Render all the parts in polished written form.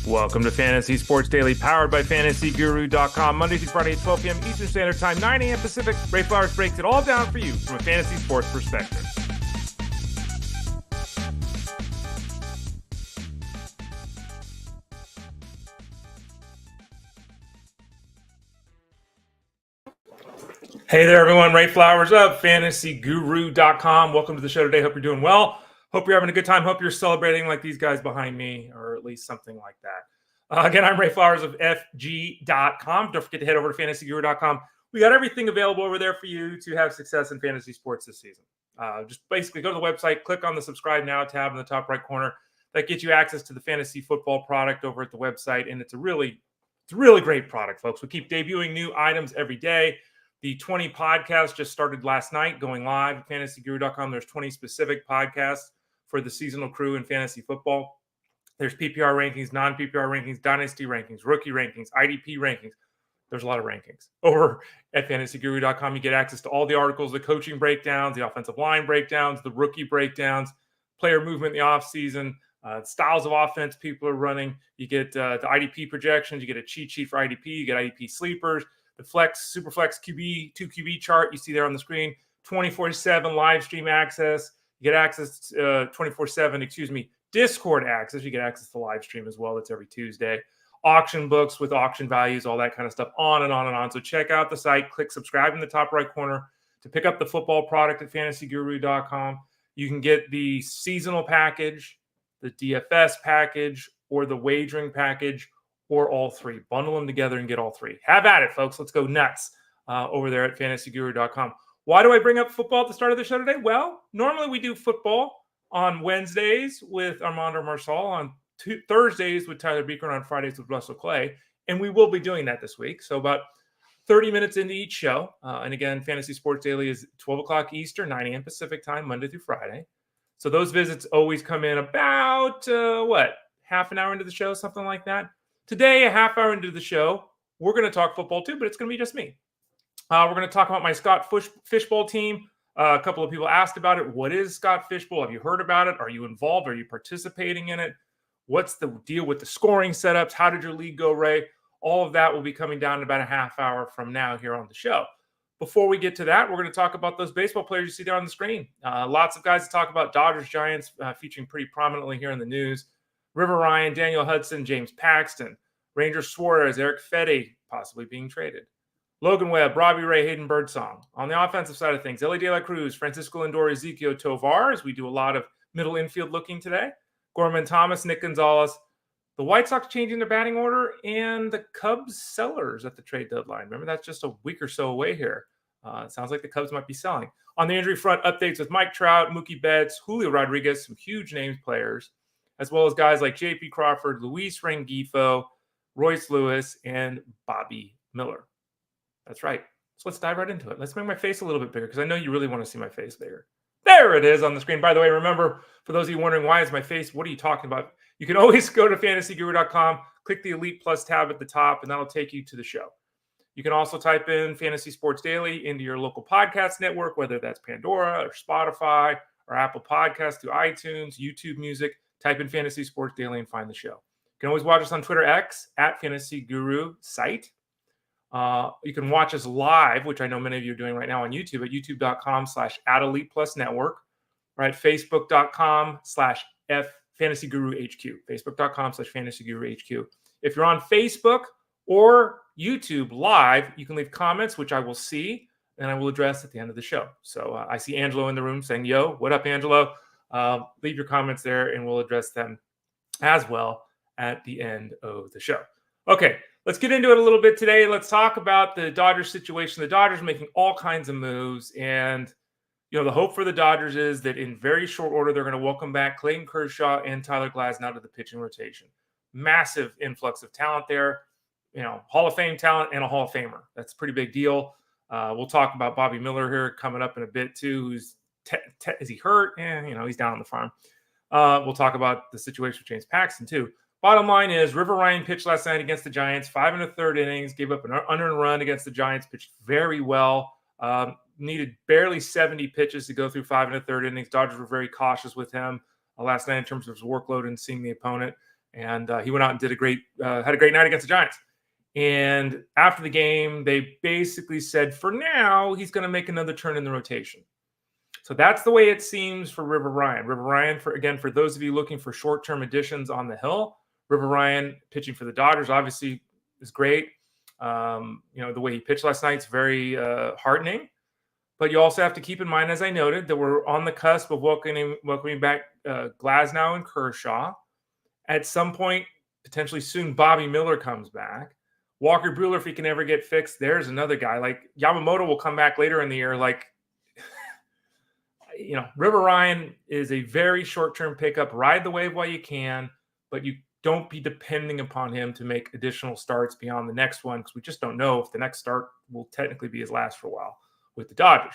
Welcome to Fantasy Sports Daily, powered by FantasyGuru.com. Monday through Friday at 12 p.m. Eastern Standard Time, 9 a.m. Pacific. Ray Flowers breaks it all down for you from a fantasy sports perspective. Hey there, everyone. Ray Flowers of FantasyGuru.com. Welcome to the show today. Hope you're doing well. Hope you're having a good time. Hope you're celebrating like these guys behind me, or at least something like that. Again, I'm Ray Flowers of FG.com. Don't forget to head over to FantasyGuru.com. We got everything available over there for you to have success in fantasy sports this season. Just basically go to the website, click on the subscribe now tab in the top right corner. That gets you access to the fantasy football product over at the website, and it's a really great product, folks. We keep debuting new items every day. The 20 podcasts just started last night, going live at FantasyGuru.com. There's 20 specific podcasts for the seasonal crew in fantasy football. There's PPR rankings, non-PPR rankings, dynasty rankings, rookie rankings, IDP rankings. There's a lot of rankings. Over at FantasyGuru.com, you get access to all the articles, the coaching breakdowns, the offensive line breakdowns, the rookie breakdowns, player movement in the offseason, styles of offense people are running. You get the IDP projections. You get a cheat sheet for IDP. You get IDP sleepers. The Flex, Super Flex QB, 2 QB chart you see there on the screen, 24/7 live stream access. You get access to 24/7, Discord access. You get access to live stream as well. That's every Tuesday. Auction books with auction values, all that kind of stuff, on and on and on. So check out the site. Click subscribe in the top right corner to pick up the football product at FantasyGuru.com. You can get the seasonal package, the DFS package, or the wagering package, or all three. Bundle them together and get all three. Have at it, folks. Let's go nuts over there at FantasyGuru.com. Why do I bring up football at the start of the show today? Well, normally we do football on Wednesdays with Armando Marsal, on Thursdays with Tyler Beaker, and on Fridays with Russell Clay. And we will be doing that this week. So about 30 minutes into each show. And again, Fantasy Sports Daily is 12 o'clock Eastern, 9 a.m. Pacific time, Monday through Friday. So those visits always come in about, half an hour into the show, something like that. Today, a half hour into the show, we're going to talk football too, but it's going to be just me. We're going to talk about my Scott Fishbowl team. A couple of people asked about it. What is Scott Fishbowl? Have you heard about it? Are you involved? Are you participating in it? What's the deal with the scoring setups? How did your league go, Ray? All of that will be coming down in about a half hour from now here on the show. Before we get to that, we're going to talk about those baseball players you see there on the screen. Lots of guys to talk about. Dodgers, Giants featuring pretty prominently here in the news. River Ryan, Daniel Hudson, James Paxton, Rangers Suarez, Erick Fedde possibly being traded. Logan Webb, Robbie Ray, Hayden Birdsong. On the offensive side of things, Elly Cruz, Francisco Lindor, Ezequiel, Tovar, as we do a lot of middle infield looking today. Gorman Thomas, Nick Gonzalez. The White Sox changing their batting order, and the Cubs sellers at the trade deadline. Remember, that's just a week or so away here. It sounds like the Cubs might be selling. On the injury front, updates with Mike Trout, Mookie Betts, Julio Rodriguez, some huge names players, as well as guys like J.P. Crawford, Luis Rengifo, Royce Lewis, and Bobby Miller. That's right. So let's dive right into it. Let's make my face a little bit bigger because I know you really want to see my face bigger. There it is on the screen. By the way, remember, for those of you wondering, why is my face? What are you talking about? You can always go to FantasyGuru.com, click the Elite Plus tab at the top, and that'll take you to the show. You can also type in Fantasy Sports Daily into your local podcast network, whether that's Pandora or Spotify or Apple Podcasts through iTunes, YouTube Music. Type in Fantasy Sports Daily and find the show. You can always watch us on Twitter X at Fantasy Guru site. You can watch us live, which I know many of you are doing right now on YouTube at youtube.com/@ElitePlusNetwork, right? Facebook.com/FantasyGuruHQ. Facebook.com/FantasyGuruHQ. If you're on Facebook or YouTube live, you can leave comments, which I will see, and I will address at the end of the show. So I see Angelo in the room saying, yo, what up, Angelo? Leave your comments there, and we'll address them as well at the end of the show. Okay, let's get into it a little bit today. Let's talk about the Dodgers situation. The Dodgers making all kinds of moves, and the hope for the Dodgers is that in very short order, they're going to welcome back Clayton Kershaw and Tyler Glasnow to the pitching rotation. Massive influx of talent there. Hall of Fame talent and a Hall of Famer. That's a pretty big deal. We'll talk about Bobby Miller here coming up in a bit too. Who's is he hurt? He's down on the farm. We'll talk about the situation with James Paxton too. Bottom line is River Ryan pitched last night against the Giants, 5 1/3 innings, gave up an unearned run against the Giants, pitched very well. Needed barely 70 pitches to go through 5 1/3 innings. Dodgers were very cautious with him last night in terms of his workload and seeing the opponent. And he went out and did had a great night against the Giants. And after the game, they basically said, for now, he's going to make another turn in the rotation. So that's the way it seems for River Ryan. River Ryan, for those of you looking for short-term additions on the hill, River Ryan pitching for the Dodgers obviously is great. The way he pitched last night is very heartening. But you also have to keep in mind, as I noted, that we're on the cusp of welcoming back Glasnow and Kershaw. At some point, potentially soon, Bobby Miller comes back. Walker Buehler, if he can ever get fixed, there's another guy. Like Yamamoto will come back later in the year. River Ryan is a very short-term pickup. Ride the wave while you can, but you don't be depending upon him to make additional starts beyond the next one, because we just don't know if the next start will technically be his last for a while with the Dodgers.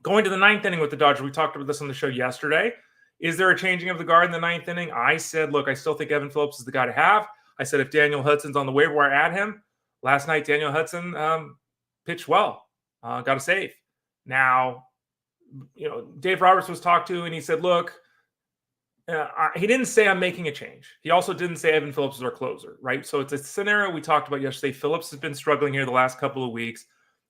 Going to the ninth inning with the Dodgers, we talked about this on the show yesterday. Is there a changing of the guard in the ninth inning? I said, look, I still think Evan Phillips is the guy to have. I said if Daniel Hudson's on the waiver wire, add him. Last night, Daniel Hudson pitched well, got a save. Now, Dave Roberts was talked to, and he said, look, he didn't say I'm making a change. He also didn't say Evan Phillips is our closer, right? So it's a scenario we talked about yesterday. Phillips has been struggling here the last couple of weeks.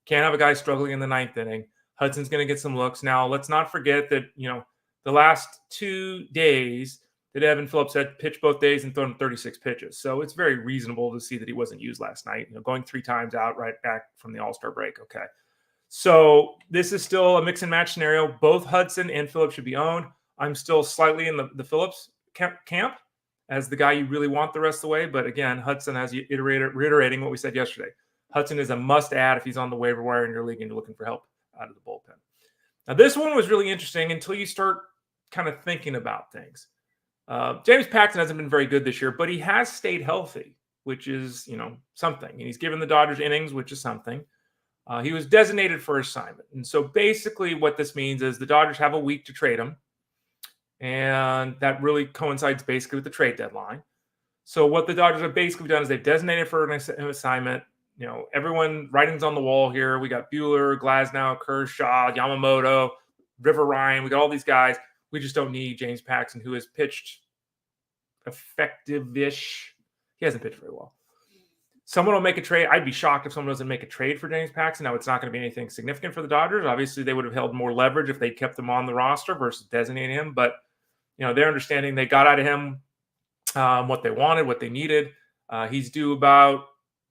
Can't have a guy struggling in the ninth inning. Hudson's going to get some looks. Now, let's not forget that, the last 2 days that Evan Phillips had pitched both days and thrown 36 pitches. So it's very reasonable to see that he wasn't used last night, going 3 times out right back from the All-Star break. Okay. So this is still a mix and match scenario. Both Hudson and Phillips should be owned. I'm still slightly in the Phillips camp as the guy you really want the rest of the way. But again, Hudson, as you reiterating what we said yesterday, Hudson is a must-add if he's on the waiver wire in your league and you're looking for help out of the bullpen. Now, this one was really interesting until you start kind of thinking about things. James Paxton hasn't been very good this year, but he has stayed healthy, which is, something. And he's given the Dodgers innings, which is something. He was designated for assignment. And so basically what this means is the Dodgers have a week to trade him. And that really coincides basically with the trade deadline. So what the Dodgers have basically done is they've designated for an assignment. Everyone, writing's on the wall here. We got Buehler, Glasnow, Kershaw, Yamamoto, River Ryan. We got all these guys. We just don't need James Paxton, who has pitched effective-ish. He hasn't pitched very well. Someone will make a trade. I'd be shocked if someone doesn't make a trade for James Paxton. Now, it's not going to be anything significant for the Dodgers. Obviously, they would have held more leverage if they kept him on the roster versus designating him. But, they're understanding they got out of him what they wanted, what they needed. He's due about,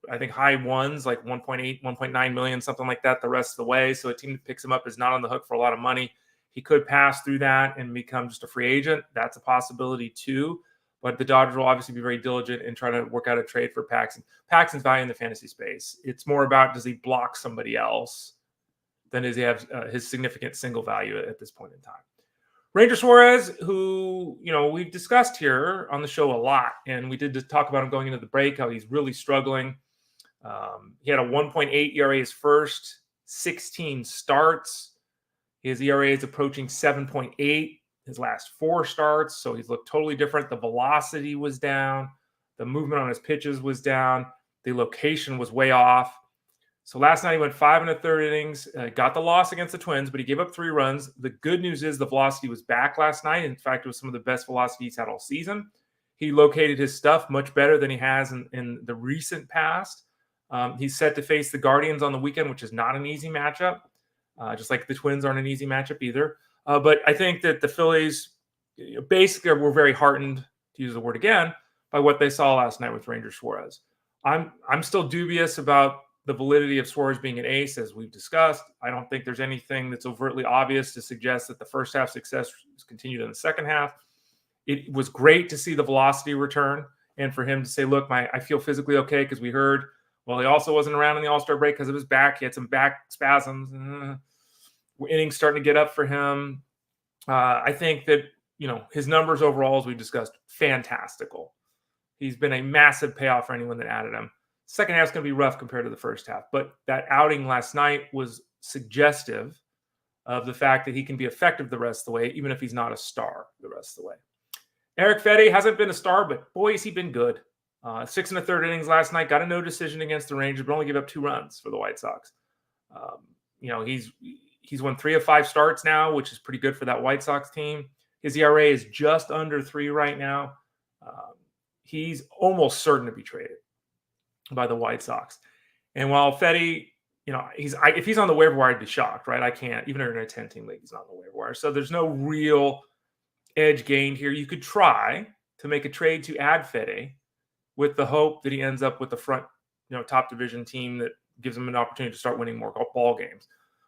I think, high ones, like 1.8, 1.9 million, something like that, the rest of the way. So a team that picks him up is not on the hook for a lot of money. He could pass through that and become just a free agent. That's a possibility too. But the Dodgers will obviously be very diligent in trying to work out a trade for Paxton. Paxton's value in the fantasy space. It's more about, does he block somebody else than does he have his significant single value at this point in time. Ranger Suarez, who, we've discussed here on the show a lot, and we did just talk about him going into the break, how he's really struggling. He had a 1.8 ERA his first 16 starts. His ERA is approaching 7.8 his last 4 starts, so he's looked totally different. The velocity was down. The movement on his pitches was down. The location was way off. So last night he went 5 1/3 innings, got the loss against the Twins, but he gave up 3 runs. The good news is the velocity was back last night. In fact, it was some of the best velocity he's had all season. He located his stuff much better than he has in the recent past. He's set to face the Guardians on the weekend, which is not an easy matchup. Just like the Twins aren't an easy matchup either. But I think that the Phillies basically were very heartened, to use the word again, by what they saw last night with Ranger Suarez. I'm still dubious about the validity of Suarez being an ace, as we've discussed. I don't think there's anything that's overtly obvious to suggest that the first half success is continued in the second half. It was great to see the velocity return and for him to say, look, I feel physically okay, because we heard, well, he also wasn't around in the All-Star break because of his back. He had some back spasms. Innings starting to get up for him. I think that, his numbers overall, as we discussed, fantastical. He's been a massive payoff for anyone that added him. Second half is going to be rough compared to the first half, but that outing last night was suggestive of the fact that he can be effective the rest of the way, even if he's not a star the rest of the way. Erick Fedde hasn't been a star, but boy, has he been good. 6 1/3 innings last night, got a no decision against the Rangers, but only gave up 2 runs for the White Sox. He's won 3 of 5 starts now, which is pretty good for that White Sox team. His ERA is just under 3 right now. he's almost certain to be traded by the White Sox. And while Fedde, if he's on the waiver wire, I'd be shocked, right? I can't, even in a 10-team league, he's not on the waiver wire. So there's no real edge gained here. You could try to make a trade to add Fedde with the hope that he ends up with the front, top division team that gives him an opportunity to start winning more ball games.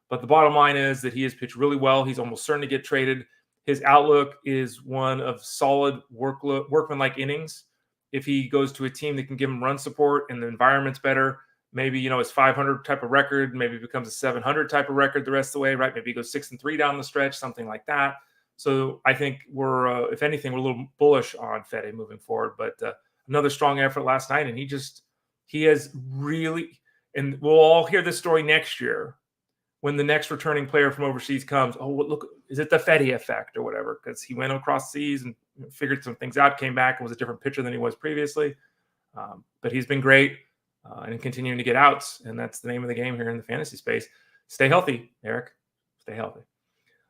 But the bottom line is that he has pitched really well. He's almost certain to get traded. His outlook is one of solid workman-like innings. If he goes to a team that can give him run support and the environment's better, maybe, his 500 type of record, maybe becomes a 700 type of record the rest of the way, right? Maybe he goes 6-3 down the stretch, something like that. So I think we're, if anything, we're a little bullish on Fedde moving forward. But another strong effort last night, and he has really, and we'll all hear this story next year when the next returning player from overseas comes. Oh, look, is it the Fedde effect or whatever? Because he went across seas and figured some things out, came back and was a different pitcher than he was previously. But he's been great and continuing to get outs, and that's the name of the game here in the fantasy space. Stay healthy, Eric. Stay healthy.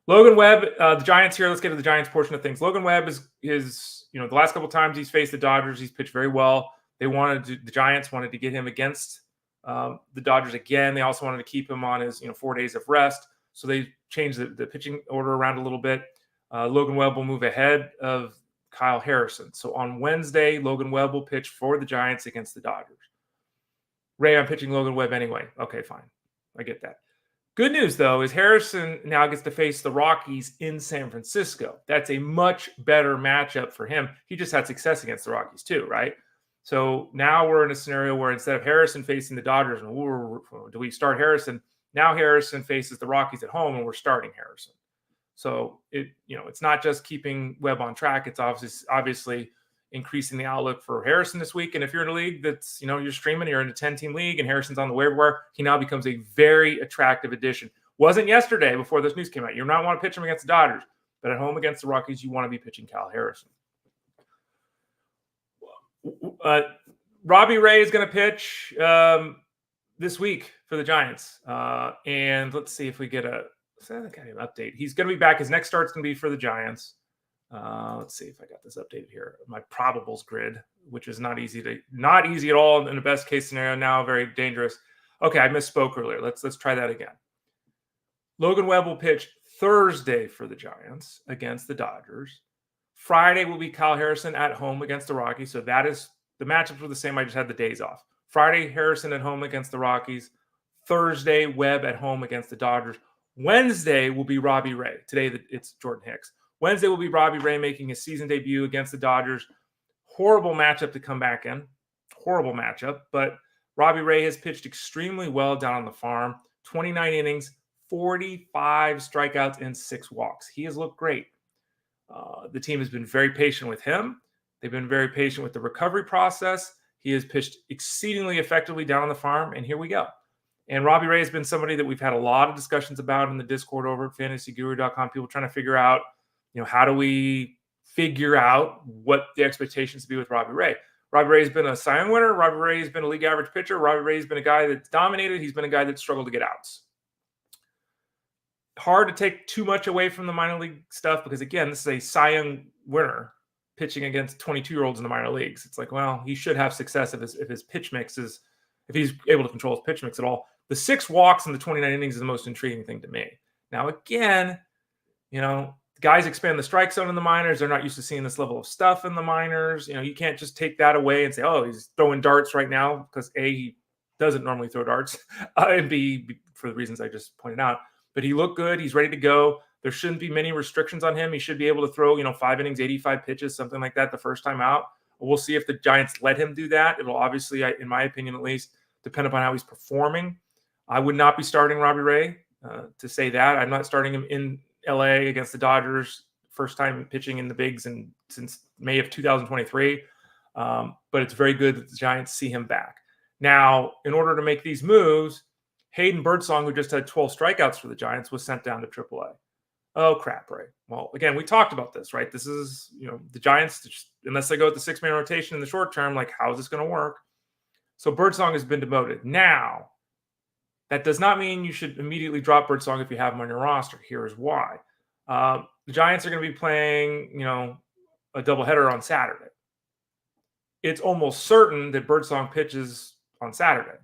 Logan Webb, the Giants here. Let's get to the Giants portion of things. Logan Webb is the last couple of times he's faced the Dodgers, he's pitched very well. The Giants wanted to get him against the Dodgers again. They also wanted to keep him on his 4 days of rest. So they changed the pitching order around a little bit. Logan Webb will move ahead of Kyle Harrison. So on Wednesday, Logan Webb will pitch for the Giants against the Dodgers. Ray, I'm pitching Logan Webb anyway. Okay, fine. I get that. Good news, though, is Harrison now gets to face the Rockies in San Francisco. That's a much better matchup for him. He just had success against the Rockies too, right? So now we're in a scenario where instead of Harrison facing the Dodgers, and do we start Harrison? Now Harrison faces the Rockies at home, and we're starting Harrison. So it's not just keeping Webb on track. It's obviously increasing the outlook for Harrison this week. And if you're in a league that's, you're streaming, you're in a 10-team league and Harrison's on the waiver wire, he now becomes a very attractive addition. Wasn't yesterday before this news came out. You not want to pitch him against the Dodgers, but at home against the Rockies, you want to be pitching Kyle Harrison. Robbie Ray is going to pitch this week for the Giants. And let's see if we get an update. He's going to be back. His next start's going to be for the Giants. Let's see if I got this updated here. My probables grid, which is not easy at all in the best case scenario. Now very dangerous. Okay, I misspoke earlier. Let's try that again. Logan Webb will pitch Thursday for the Giants against the Dodgers. Friday will be Kyle Harrison at home against the Rockies. So that is the matchups were the same. I just had the days off. Friday, Harrison at home against the Rockies. Thursday, Webb at home against the Dodgers. Wednesday will be Robbie Ray. Today it's Jordan Hicks. Wednesday will be Robbie Ray making his season debut against the Dodgers. Horrible matchup to come back in. Horrible matchup. But Robbie Ray has pitched extremely well down on the farm. 29 innings, 45 strikeouts, and 6 walks. He has looked great. The team has been very patient with him. They've been very patient with the recovery process. He has pitched exceedingly effectively down on the farm, and here we go. And Robbie Ray has been somebody that we've had a lot of discussions about in the Discord over at fantasyguru.com. People trying to figure out, how do we figure out what the expectations to be with Robbie Ray? Robbie Ray has been a Cy Young winner. Robbie Ray has been a league average pitcher. Robbie Ray has been a guy that's dominated. He's been a guy that's struggled to get outs. Hard to take too much away from the minor league stuff because, again, this is a Cy Young winner pitching against 22-year-olds in the minor leagues. It's like, well, he should have success if his pitch mix is, if he's able to control his pitch mix at all. The 6 walks in the 29 innings is the most intriguing thing to me. Now, again, guys expand the strike zone in the minors. They're not used to seeing this level of stuff in the minors. You can't just take that away and say, oh, he's throwing darts right now because A, he doesn't normally throw darts, and B, for the reasons I just pointed out. But he looked good. He's ready to go. There shouldn't be many restrictions on him. He should be able to throw, 5 innings, 85 pitches, something like that the first time out. We'll see if the Giants let him do that. It'll obviously, in my opinion at least, depend upon how he's performing. I would not be starting Robbie Ray to say that. I'm not starting him in LA against the Dodgers, first time pitching in the bigs since May of 2023. But it's very good that the Giants see him back. Now, in order to make these moves, Hayden Birdsong, who just had 12 strikeouts for the Giants, was sent down to AAA. Oh, crap, Ray. Well, again, we talked about this, right? This is, the Giants, unless they go with the 6-man rotation in the short term, like, how is this going to work? So Birdsong has been demoted. Now, that does not mean you should immediately drop Birdsong if you have him on your roster. Here's why. The Giants are going to be playing, a doubleheader on Saturday. it's almost certain that Birdsong pitches on Saturday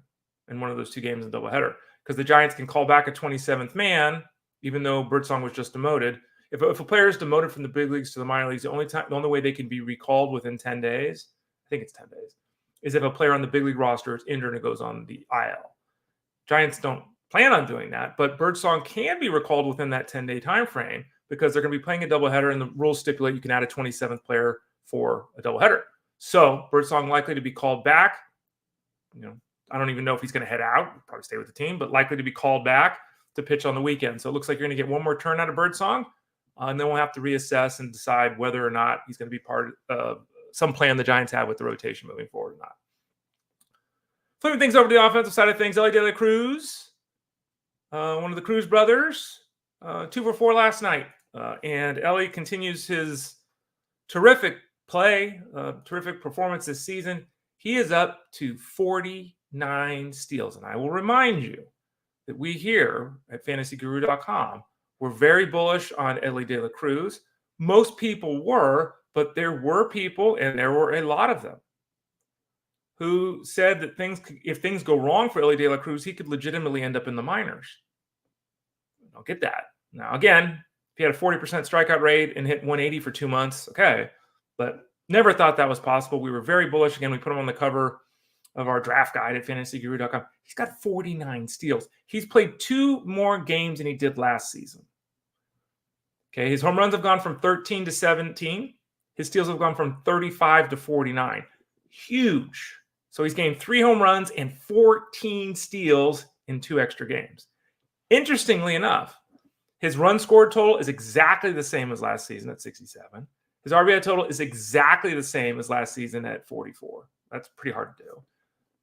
in one of those two games in doubleheader, because the Giants can call back a 27th man, even though Birdsong was just demoted. If a player is demoted from the big leagues to the minor leagues, the only way they can be recalled within 10 days, I think it's 10 days, is if a player on the big league roster is injured and goes on the IL. Giants don't plan on doing that, but Birdsong can be recalled within that 10-day time frame because they're going to be playing a doubleheader, and the rules stipulate you can add a 27th player for a doubleheader. So Birdsong likely to be called back. I don't even know if he's going to head out. He'll probably stay with the team, but likely to be called back to pitch on the weekend. So it looks like you're going to get one more turn out of Birdsong, and then we'll have to reassess and decide whether or not he's going to be part of some plan the Giants have with the rotation moving forward or not. Flipping things over to the offensive side of things, Elly Cruz, one of the Cruz brothers, 2 for 4 last night. And Elly continues his terrific play, terrific performance this season. He is up to 49 steals. And I will remind you that we here at fantasyguru.com were very bullish on Elly Cruz. Most people were, but there were people, and there were a lot of them, who said that if things go wrong for Elly Cruz, he could legitimately end up in the minors. I'll get that. Now, again, if he had a 40% strikeout rate and hit 180 for 2 months, okay. But never thought that was possible. We were very bullish. Again, we put him on the cover of our draft guide at fantasyguru.com. He's got 49 steals. He's played 2 more games than he did last season. Okay, his home runs have gone from 13 to 17. His steals have gone from 35 to 49. Huge. So he's gained 3 home runs and 14 steals in 2 extra games. Interestingly enough, his run scored total is exactly the same as last season at 67. His RBI total is exactly the same as last season at 44. That's pretty hard to do.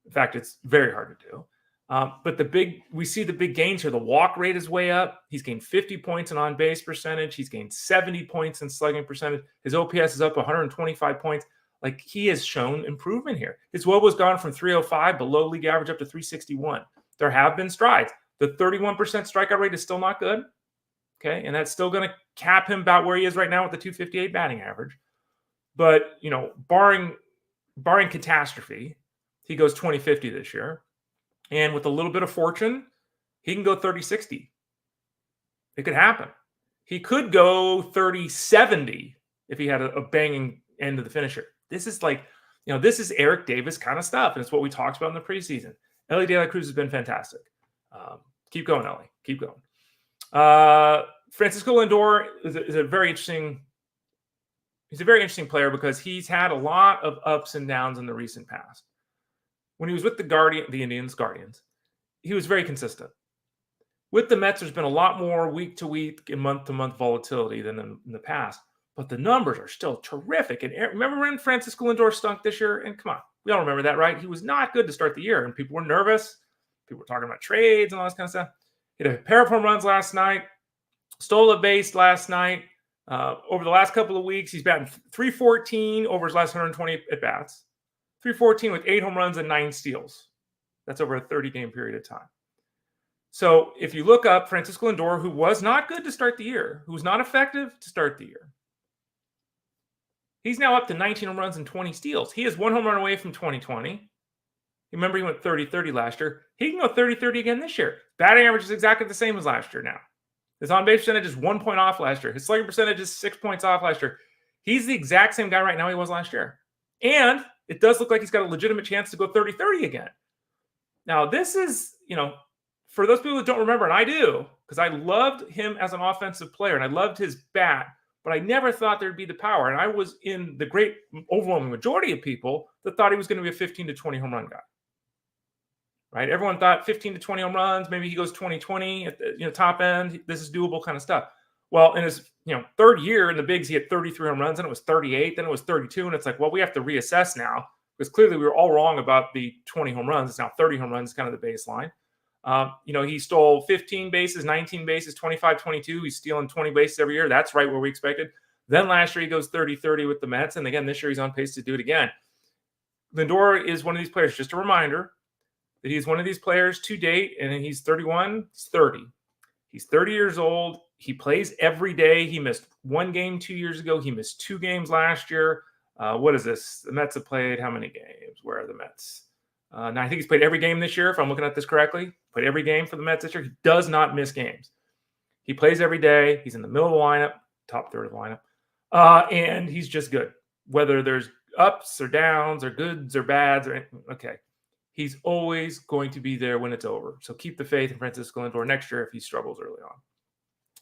In fact, it's very hard to do. But we see the big gains here. The walk rate is way up. He's gained 50 points in on-base percentage. He's gained 70 points in slugging percentage. His OPS is up 125 points. Like, he has shown improvement here. His WOBA has gone from 305 below league average up to 361. There have been strides. The 31% strikeout rate is still not good. Okay, and that's still going to cap him about where he is right now with the 258 batting average. But, barring catastrophe, he goes 20-50 this year. And with a little bit of fortune, he can go 30-60. It could happen. He could go 30-70 if he had a banging end of the finisher. This is this is Eric Davis kind of stuff. And it's what we talked about in the preseason. Elly Cruz has been fantastic. Keep going, Elly. Keep going. Francisco Lindor is a very interesting. He's a very interesting player because he's had a lot of ups and downs in the recent past. When he was with the Indians, Guardians, he was very consistent. With the Mets, there's been a lot more week-to-week and month-to-month volatility than in the past. But the numbers are still terrific. And remember when Francisco Lindor stunk this year? And come on, we all remember that, right? He was not good to start the year, and people were nervous. People were talking about trades and all this kind of stuff. He had a pair of home runs last night, stole a base last night. Over the last couple of weeks, he's batting .314 over his last 120 at-bats. .314 with 8 home runs and 9 steals. That's over a 30-game period of time. So if you look up Francisco Lindor, who was not good to start the year, who was not effective to start the year, he's now up to 19 home runs and 20 steals. He is 1 home run away from 2020. Remember, he went 30-30 last year. He can go 30-30 again this year. Batting average is exactly the same as last year now. His on-base percentage is 1 point off last year. His slugging percentage is 6 points off last year. He's the exact same guy right now he was last year. And it does look like he's got a legitimate chance to go 30-30 again. Now, this is, for those people that don't remember, and I do, because I loved him as an offensive player, and I loved his bat, but I never thought there'd be the power. And I was in the great overwhelming majority of people that thought he was going to be a 15 to 20 home run guy. Right? Everyone thought 15 to 20 home runs, maybe he goes 20-20 at the top end. This is doable kind of stuff. Well, in his third year in the bigs, he had 33 home runs, and it was 38, then it was 32, and it's like, well, we have to reassess now because clearly we were all wrong about the 20 home runs. It's now 30 home runs, kind of the baseline. He stole 15 bases, 19 bases, 25, 22. He's stealing 20 bases every year. That's right where we expected. Then last year he goes 30-30 with the Mets, and again this year he's on pace to do it again. Lindor is one of these players. Just a reminder that he's one of these players to date, and he's 31. He's 30. He's 30 years old. He plays every day. He missed 1 game 2 years ago. He missed 2 games last year. What is this? The Mets have played how many games? Where are the Mets? Now, I think he's played every game this year, if I'm looking at this correctly. Played every game for the Mets this year. He does not miss games. He plays every day. He's in the middle of the lineup, top third of the lineup. And he's just good. Whether there's ups or downs or goods or bads or anything, okay. He's always going to be there when it's over. So keep the faith in Francisco Lindor next year if he struggles early on.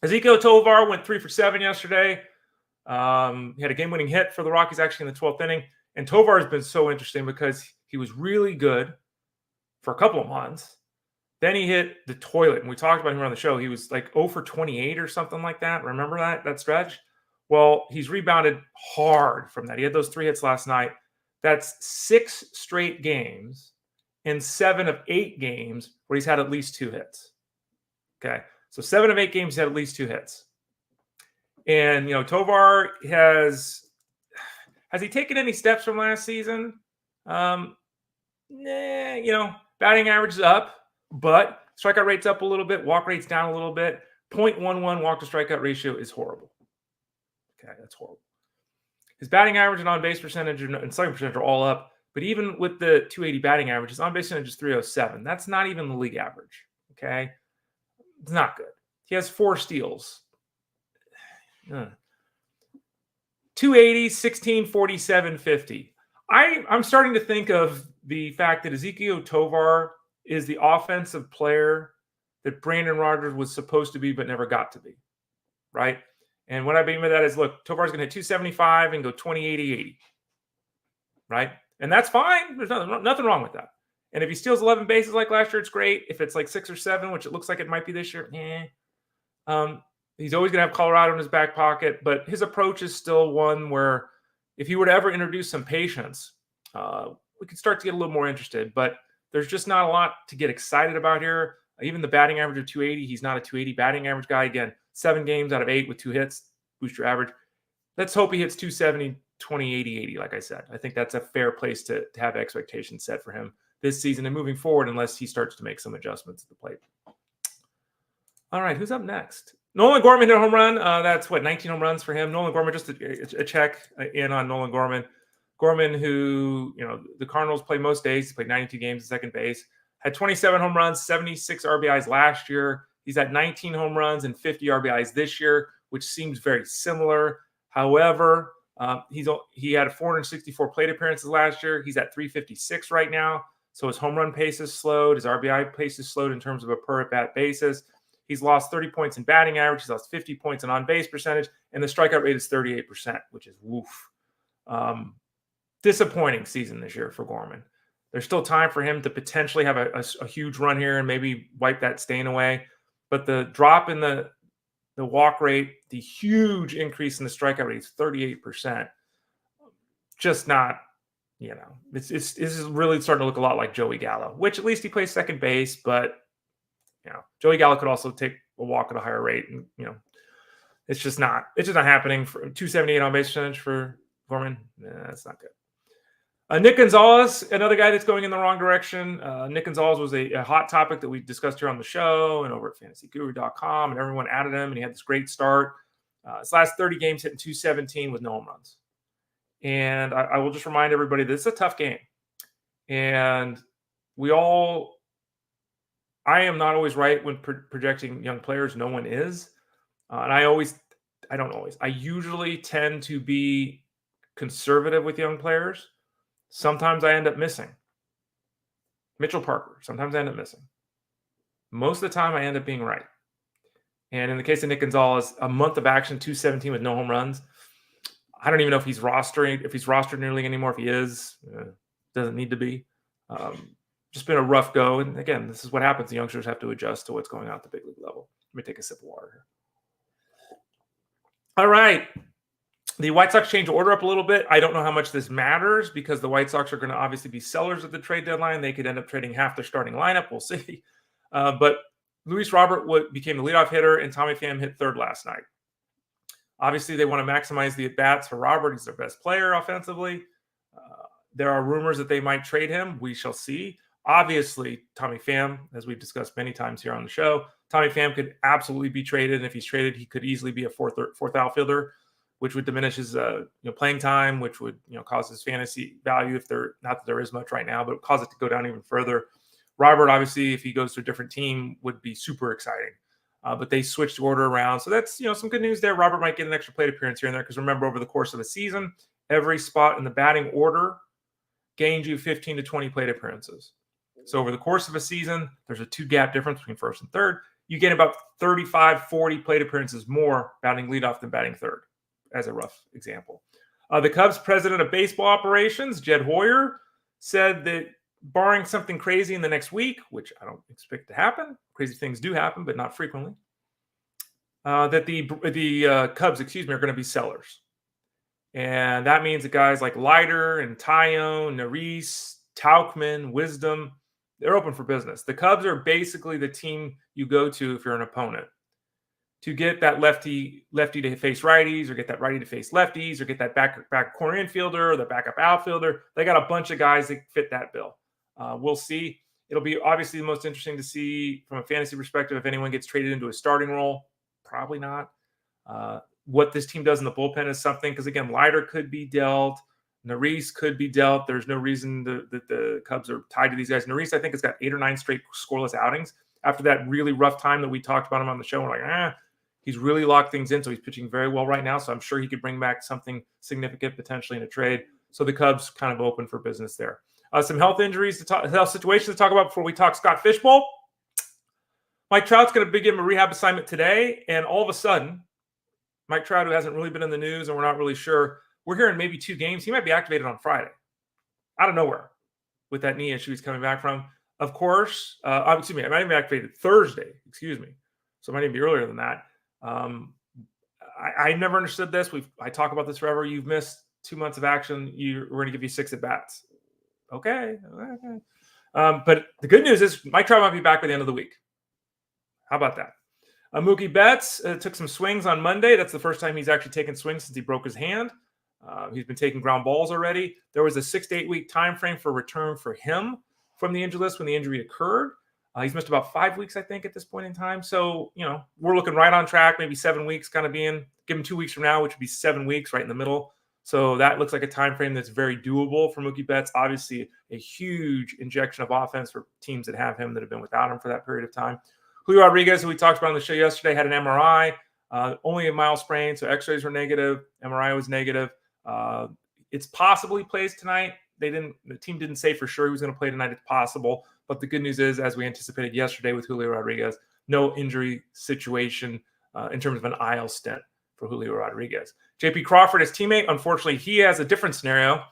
Ezequiel Tovar went 3 for 7 yesterday. He had a game-winning hit for the Rockies actually in the 12th inning. And Tovar has been so interesting because he was really good for a couple of months. Then he hit the toilet. And we talked about him on the show. He was like 0 for 28 or something like that. Remember that stretch? Well, he's rebounded hard from that. He had those 3 hits last night. That's 6 straight games in 7 of 8 games where he's had at least 2 hits. Okay. So 7 of 8 games, he's had at least 2 hits. And, Tovar has he taken any steps from last season? Batting average is up, but strikeout rate's up a little bit. Walk rate's down a little bit. 0.11 walk to strikeout ratio is horrible. Okay, that's horrible. His batting average and on-base percentage and slugging percentage are all up. But even with the 280 batting average, his on-base percentage is 307. That's not even the league average. Okay? It's not good. He has 4 steals. 280, 16, 47, 50. I'm starting to think of the fact that Ezequiel Tovar is the offensive player that Brandon Rogers was supposed to be but never got to be. Right? And what I mean by that is, look, Tovar's going to hit 275 and go 20, 80, 80. Right? And that's fine. There's nothing wrong with that. And if he steals 11 bases like last year, it's great. If it's like 6 or 7, which it looks like it might be this year, he's always going to have Colorado in his back pocket. But his approach is still one where if he were to ever introduce some patience, we could start to get a little more interested. But there's just not a lot to get excited about here. Even the batting average of 280, he's not a 280 batting average guy. Again, 7 games out of 8 with 2 hits, boost your average. Let's hope he hits 270, 20, 80, 80, like I said. I think that's a fair place to have expectations set for him this season and moving forward unless he starts to make some adjustments at the plate. All right, who's up next? Nolan Gorman hit a home run. That's 19 home runs for him. Nolan Gorman, just a check in on Nolan Gorman. Gorman, who, the Cardinals play most days. He played 92 games at second base. Had 27 home runs, 76 RBIs last year. He's at 19 home runs and 50 RBIs this year, which seems very similar. However, he had 464 plate appearances last year. He's at 356 right now. So his home run pace is slowed. His RBI pace is slowed in terms of a per at-bat basis. He's lost 30 points in batting average. He's lost 50 points in on-base percentage. And the strikeout rate is 38%, which is woof. Disappointing season this year for Gorman. There's still time for him to potentially have a huge run here and maybe wipe that stain away. But the drop in the walk rate, the huge increase in the strikeout rate is 38%. Just not, this is really starting to look a lot like Joey Gallo, which at least he plays second base, but Joey Gallo could also take a walk at a higher rate, and it's just not happening. For 278 on base percentage for Gorman, that's not good. Nick Gonzalez, another guy that's going in the wrong direction. Nick Gonzalez was a hot topic that we discussed here on the show and over at fantasyguru.com, and everyone added him, and he had this great start. His last 30 games hitting 217 with no home runs. And I will just remind everybody this is a tough game. And I am not always right when projecting young players. No one is. And I usually tend to be conservative with young players. Sometimes I end up missing. Mitchell Parker, sometimes I end up missing. Most of the time I end up being right. And in the case of Nick Gonzalez, a month of action, 217 with no home runs. I don't even know if he's rostered in your league anymore. If he is, doesn't need to be. Just been a rough go. And again, this is what happens. The youngsters have to adjust to what's going on at the big league level. Let me take a sip of water here. All right. The White Sox change order up a little bit. I don't know how much this matters because the White Sox are going to obviously be sellers at the trade deadline. They could end up trading half their starting lineup. We'll see. But Luis Robert became the leadoff hitter, and Tommy Pham hit third last night. Obviously, they want to maximize the at-bats for Robert. He's their best player offensively. There are rumors that they might trade him. We shall see. Obviously, Tommy Pham, as we've discussed many times here on the show, Tommy Pham could absolutely be traded. And if he's traded, he could easily be a fourth outfielder. which would diminish his playing time, which would cause his fantasy value if not that there is much right now, but cause it to go down even further. Robert, obviously, if he goes to a different team, would be super exciting. But they switched the order around. So that's some good news there. Robert might get an extra plate appearance here and there because remember, over the course of a season, every spot in the batting order gains you 15 to 20 plate appearances. So over the course of a season, there's a 2-gap difference between first and third. You get about 35, 40 plate appearances more batting leadoff than batting third, as a rough example. The Cubs president of baseball operations, Jed Hoyer, said that barring something crazy in the next week, which I don't expect to happen, crazy things do happen, but not frequently, that the Cubs, are going to be sellers. And that means that guys like Leiter and Tyone, Neris, Tauchman, Wisdom, they're open for business. The Cubs are basically the team you go to if you're an opponent to get that lefty to face righties, or get that righty to face lefties, or get that back corner infielder or the backup outfielder. They got a bunch of guys that fit that bill. We'll see. It'll be obviously the most interesting to see from a fantasy perspective if anyone gets traded into a starting role. Probably not. What this team does in the bullpen is something, because again, Leiter could be dealt. Neris could be dealt. There's no reason that the Cubs are tied to these guys. Neris, I think, has got 8 or 9 straight scoreless outings after that really rough time that we talked about him on the show. We're like, he's really locked things in, so he's pitching very well right now. So I'm sure he could bring back something significant potentially in a trade. So the Cubs kind of open for business there. Some health injuries, health situations to talk about before we talk Scott Fishbowl. Mike Trout's going to begin a rehab assignment today, and all of a sudden, Mike Trout, who hasn't really been in the news and we're not really sure, we're hearing maybe 2 games. He might be activated on Friday, out of nowhere, with that knee issue he's coming back from. Of course, it might even be activated Thursday, So it might even be earlier than that. I never understood this. I talk about this forever. You've missed 2 months of action. We're going to give you 6 at-bats. Okay. But the good news is Mike Trout might be back by the end of the week. How about that? Mookie Betts took some swings on Monday. That's the first time he's actually taken swings since he broke his hand. He's been taking ground balls already. There was a 6 to 8 week time frame for return for him from the injury list when the injury occurred. He's missed about 5 weeks, I think, at this point in time. So, we're looking right on track, maybe 7 weeks kind of being, give him 2 weeks from now, which would be 7 weeks right in the middle. So that looks like a time frame that's very doable for Mookie Betts. Obviously, a huge injection of offense for teams that have him that have been without him for that period of time. Julio Rodriguez, who we talked about on the show yesterday, had an MRI, only a mild sprain, so x-rays were negative, MRI was negative. It's possible he plays tonight. The team didn't say for sure he was going to play tonight. It's possible. But the good news is, as we anticipated yesterday with Julio Rodriguez, no injury situation in terms of an IL stint for Julio Rodriguez. JP Crawford, his teammate, unfortunately, he has a different scenario.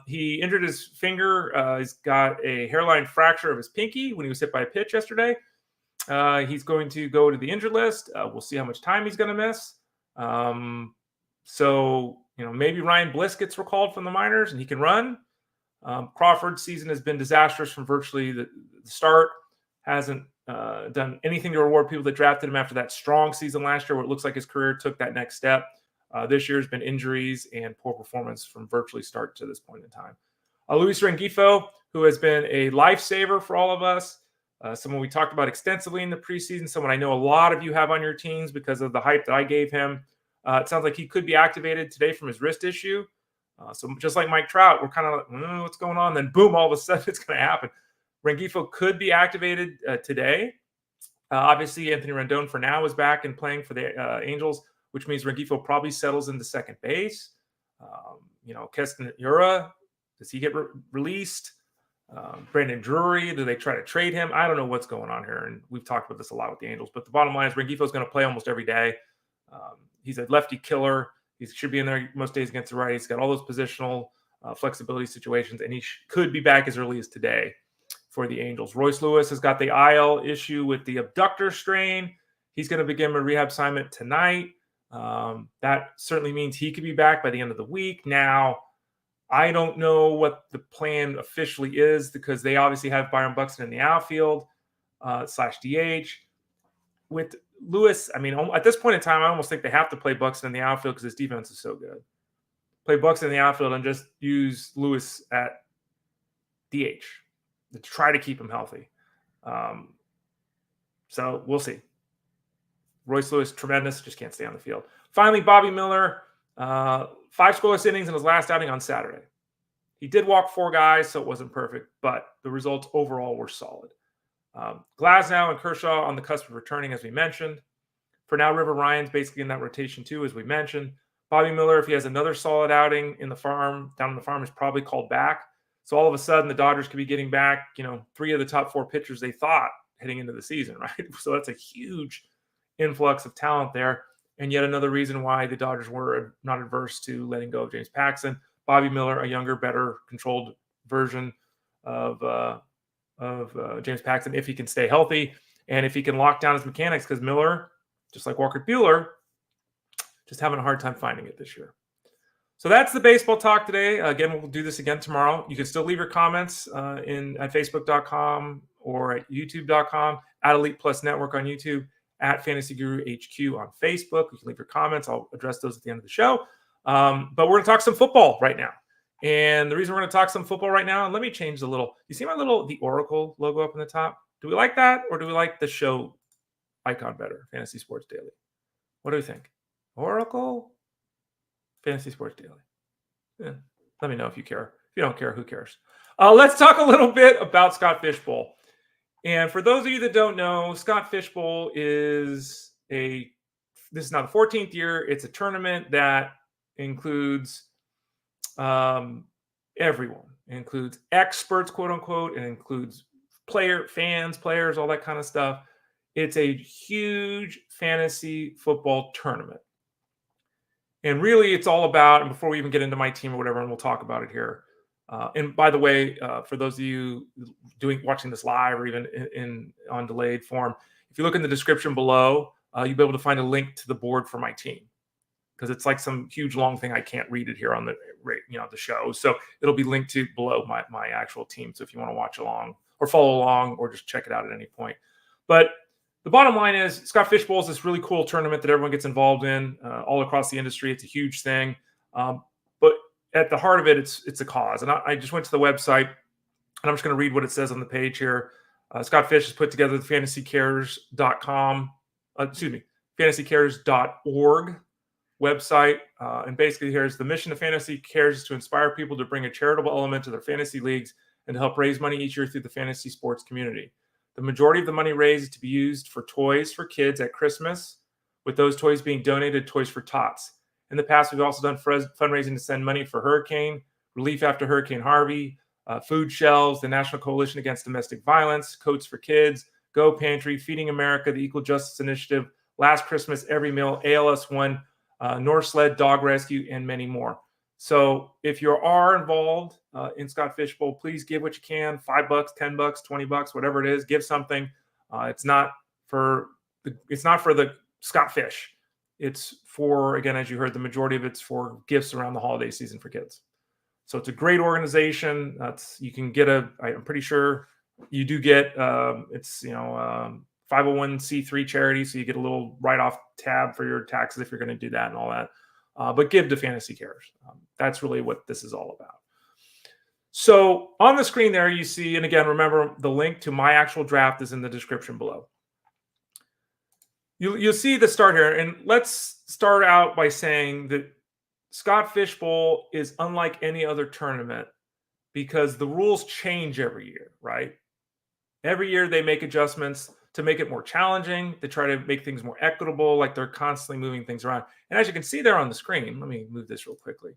He injured his finger. He's got a hairline fracture of his pinky when he was hit by a pitch yesterday. He's going to go to the injured list. We'll see how much time he's going to miss. So, maybe Ryan Bliss gets recalled from the minors and he can run. Crawford's season has been disastrous from virtually the start. Hasn't done anything to reward people that drafted him after that strong season last year where it looks like his career took that next step. This year has been injuries and poor performance from virtually start to this point in time. Luis Rengifo, who has been a lifesaver for all of us, someone we talked about extensively in the preseason, someone I know a lot of you have on your teams because of the hype that I gave him. It sounds like he could be activated today from his wrist issue. So just like Mike Trout, we're kind of like, what's going on? Then boom, all of a sudden it's going to happen. Rengifo could be activated today. Obviously, Anthony Rendon for now is back and playing for the Angels, which means Rengifo probably settles into second base. Keston Ura, does he get released? Brandon Drury, do they try to trade him? I don't know what's going on here, and we've talked about this a lot with the Angels. But the bottom line is Rengifo is going to play almost every day. He's a lefty killer. He should be in there most days against the right. He's got all those positional flexibility situations, and he could be back as early as today for the Angels. Royce Lewis has got the IL issue with the abductor strain. He's going to begin a rehab assignment tonight. That certainly means he could be back by the end of the week. Now, I don't know what the plan officially is because they obviously have Byron Buxton in the outfield /DH. With Lewis, I mean, at this point in time, I almost think they have to play Buxton in the outfield because his defense is so good. Play Buxton in the outfield and just use Lewis at DH to try to keep him healthy. So we'll see. Royce Lewis, tremendous, just can't stay on the field. Finally, Bobby Miller. 5 scoreless innings in his last outing on Saturday. He did walk 4 guys, so it wasn't perfect, but the results overall were solid. Glasnow and Kershaw on the cusp of returning, as we mentioned. For now, River Ryan's basically in that rotation too, as we mentioned. Bobby Miller, if he has another solid outing in the farm, down in the farm, is probably called back. So all of a sudden, the Dodgers could be getting back, 3 of the top 4 pitchers they thought heading into the season, right? So that's a huge influx of talent there. And yet another reason why the Dodgers were not adverse to letting go of James Paxton. Bobby Miller, a younger, better controlled version of James Paxton, if he can stay healthy and if he can lock down his mechanics, because Miller, just like Walker Buehler, just having a hard time finding it this year. So that's the baseball talk today. Again, we'll do this again tomorrow. You can still leave your comments at facebook.com or at youtube.com, at Elite Plus Network on YouTube, at Fantasy Guru HQ on Facebook. You can leave your comments. I'll address those at the end of the show. But we're going to talk some football right now. And the reason we're going to talk some football right now, and let me change you see the Oracle logo up in the top? Do we like that, or do we like the show icon better, Fantasy Sports Daily? What do we think? Oracle? Fantasy Sports Daily. Yeah, let me know if you care. If you don't care, who cares? Let's talk a little bit about Scott Fish Bowl. And for those of you that don't know, Scott Fish Bowl is this is now the 14th year. It's a tournament that includes everyone. It includes experts, quote unquote. It includes fans, players, all that kind of stuff. It's a huge fantasy football tournament. And really, it's all about, and before we even get into my team or whatever, and we'll talk about it here. And by the way, for those of you watching this live or even on delayed form, if you look in the description below, you'll be able to find a link to the board for my team, because it's like some huge long thing. I can't read it here on the show, so it'll be linked to below my actual team. So if you want to watch along or follow along or just check it out at any point, but the bottom line is Scott Fish Bowl is this really cool tournament that everyone gets involved in all across the industry. It's a huge thing. But at the heart of it, it's a cause. And I just went to the website, and I'm just going to read what it says on the page here. Scott Fish has put together the fantasycares.com, fantasycares.org website. And basically here's the mission of Fantasy Cares is to inspire people to bring a charitable element to their fantasy leagues and to help raise money each year through the fantasy sports community. The majority of the money raised is to be used for toys for kids at Christmas, with those toys being donated to Toys for Tots. In the past, we've also done fundraising to send money for hurricane relief after Hurricane Harvey, food shelves, the National Coalition Against Domestic Violence, Coats for Kids, Go Pantry, Feeding America, the Equal Justice Initiative, Last Christmas, Every Meal, ALS One, North Sled, Dog Rescue, and many more. So if you are involved in Scott Fish Bowl, please give what you can, $5, $10, $20, whatever it is, give something. It's not for the Scott Fish. It's for, again, as you heard, the majority of it's for gifts around the holiday season for kids. So it's a great organization. You can get I'm pretty sure you do get, 501c3 charity. So you get a little write-off tab for your taxes if you're going to do that and all that. But give to Fantasy Cares. That's really what this is all about. So on the screen there, you see, and again, remember the link to my actual draft is in the description below. You'll see the start here. And let's start out by saying that Scott Fish Bowl is unlike any other tournament because the rules change every year, right? Every year they make adjustments to make it more challenging, to try to make things more equitable, like they're constantly moving things around. And as you can see there on the screen, let me move this real quickly.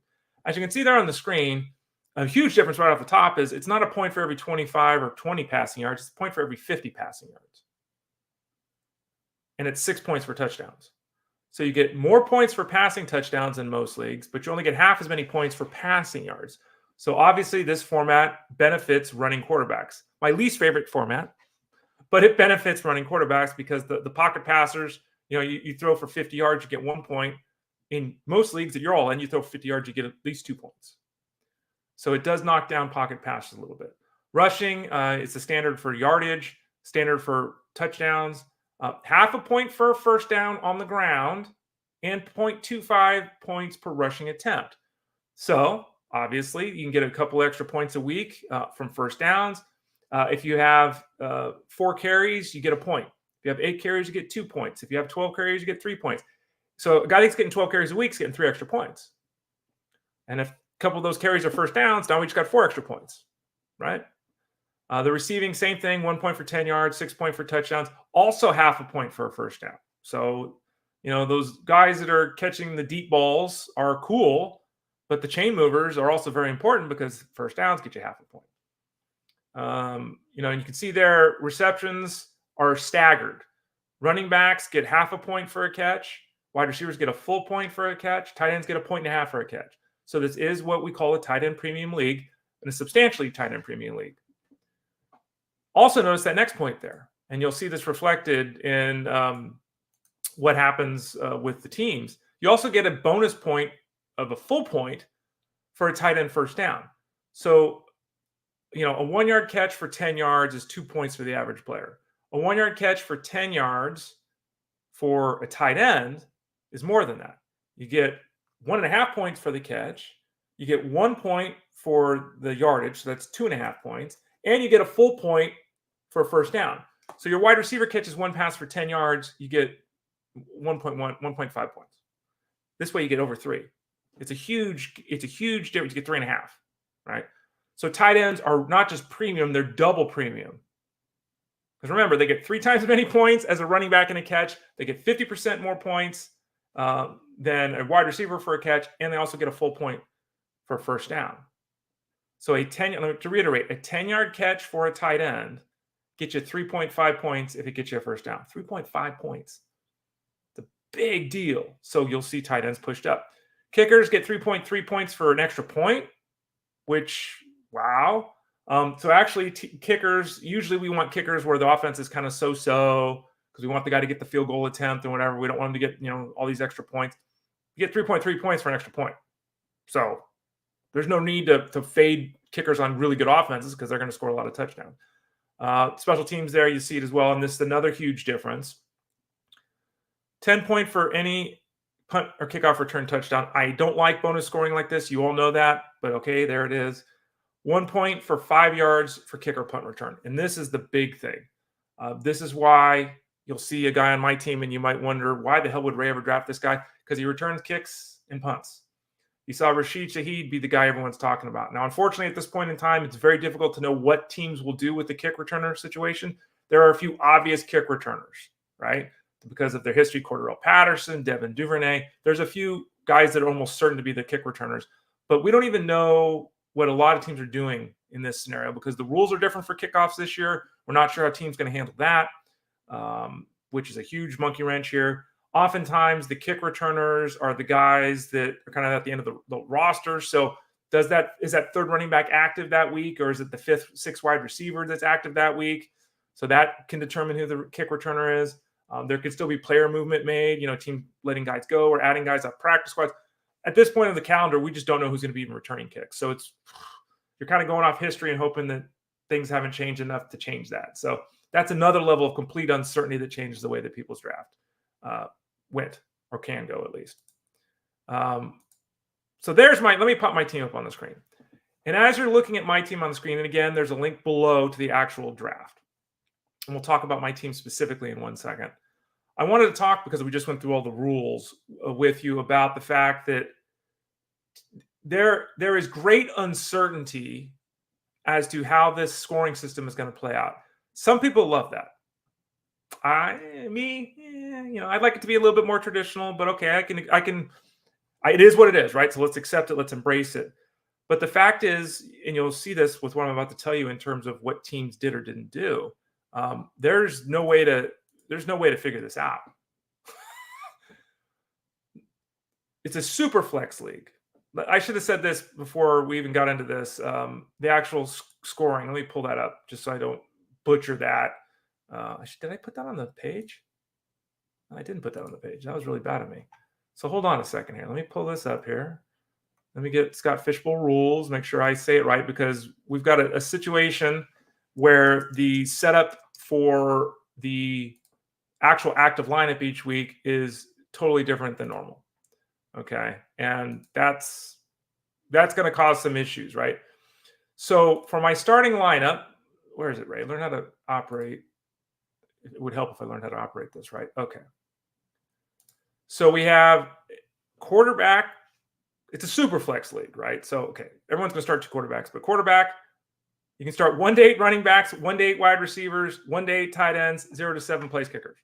As you can see there on the screen, a huge difference right off the top is it's not a point for every 25 or 20 passing yards. It's a point for every 50 passing yards. And it's 6 points for touchdowns. So you get more points for passing touchdowns in most leagues, but you only get half as many points for passing yards. So obviously this format benefits running quarterbacks. My least favorite format, but it benefits running quarterbacks because the pocket passers, you throw for 50 yards, you get 1 point. In most leagues that you're all in, you throw 50 yards, you get at least 2 points. So it does knock down pocket passes a little bit. Rushing, it's a standard for yardage, standard for touchdowns, half a point for a first down on the ground, and 0.25 points per rushing attempt. So obviously you can get a couple extra points a week from first downs. If you have 4 carries, you get a point. If you have 8 carries, you get 2 points. If you have 12 carries, you get 3 points. So a guy that's getting 12 carries a week is getting 3 extra points. And if a couple of those carries are first downs, now we just got 4 extra points, right? The receiving, same thing, 1 point for 10 yards, 6 points for touchdowns, also half a point for a first down. So, those guys that are catching the deep balls are cool, but the chain movers are also very important because first downs get you half a point. And you can see there receptions are staggered. Running backs get half a point for a catch. Wide receivers get a full point for a catch. Tight ends get 1.5 points for a catch. So this is what we call a tight end premium league, and a substantially tight end premium league. Also notice that next point there, and you'll see this reflected in what happens with the teams. You also get a bonus point of a full point for a tight end first down. So, a 1-yard catch for 10 yards is 2 points for the average player. A 1-yard catch for 10 yards for a tight end is more than that. You get 1.5 points for the catch. You get 1 point for the yardage, so that's 2.5 points. And you get a full point for a first down. So your wide receiver catches 1 pass for 10 yards, you get 1.5 points. This way you get over 3. It's a huge difference. You get 3.5, right? So tight ends are not just premium, they're double premium. Because remember, they get 3 times as many points as a running back in a catch. They get 50% more points than a wide receiver for a catch, and they also get a full point for a first down. So to reiterate, a 10-yard catch for a tight end gets you 3.5 points if it gets you a first down. 3.5 points. It's a big deal. So you'll see tight ends pushed up. Kickers get 3.3 points for an extra point, which, wow. So actually, kickers, usually we want kickers where the offense is kind of so-so because we want the guy to get the field goal attempt and whatever. We don't want him to get, all these extra points. You get 3.3 points for an extra point. So there's no need to fade kickers on really good offenses because they're going to score a lot of touchdowns. Special teams there, you see it as well. And this is another huge difference. 10 point for any punt or kickoff return touchdown. I don't like bonus scoring like this. You all know that, but okay, there it is. 1 point for 5 yards for kick or punt return. And this is the big thing. This is why you'll see a guy on my team and you might wonder, why the hell would Ray ever draft this guy? Because he returns kicks and punts. You saw Rashid Shaheed be the guy everyone's talking about. Now, unfortunately, at this point in time, it's very difficult to know what teams will do with the kick returner situation. There are a few obvious kick returners, right? Because of their history, Cordell Patterson, Devin Duvernay. There's a few guys that are almost certain to be the kick returners. But we don't even know what a lot of teams are doing in this scenario because the rules are different for kickoffs this year. We're not sure how teams going to handle that, which is a huge monkey wrench here. Oftentimes, the kick returners are the guys that are kind of at the end of the roster. So is that third running back active that week, or is it the 5th, 6th wide receiver that's active that week? So that can determine who the kick returner is. There could still be player movement made, team letting guys go or adding guys off practice squads. At this point in the calendar, we just don't know who's going to be even returning kicks. So you're kind of going off history and hoping that things haven't changed enough to change that. So that's another level of complete uncertainty that changes the way that people's draft went or can go at least. So let me pop my team up on the screen. And as you're looking at my team on the screen, and again, there's a link below to the actual draft. And we'll talk about my team specifically in 1 second. I wanted to talk, because we just went through all the rules with you, about the fact that there is great uncertainty as to how this scoring system is going to play out. Some people love that. I'd like it to be a little bit more traditional, but okay, it is what it is, right? So let's accept it. Let's embrace it. But the fact is, and you'll see this with what I'm about to tell you in terms of what teams did or didn't do. There's no way to figure this out. It's a super flex league. I should have said this before we even got into this. The actual scoring. Let me pull that up just so I don't butcher that. Did I put that on the page? I didn't put that on the page. That was really bad of me. So hold on a second here. Let me pull this up here. Let me get Scott Fishbowl rules, make sure I say it right, because we've got a situation where the setup for the actual active lineup each week is totally different than normal. Okay. And that's going to cause some issues, right? So for my starting lineup, where is it, Ray? Learn how to operate. It would help if I learned how to operate this, right? Okay. So we have quarterback. It's a super flex league, right? So, okay, everyone's going to start 2 quarterbacks, but quarterback, you can start 1 to 8 running backs, 1 to 8 wide receivers, 1 to 8 tight ends, 0 to 7 place kickers.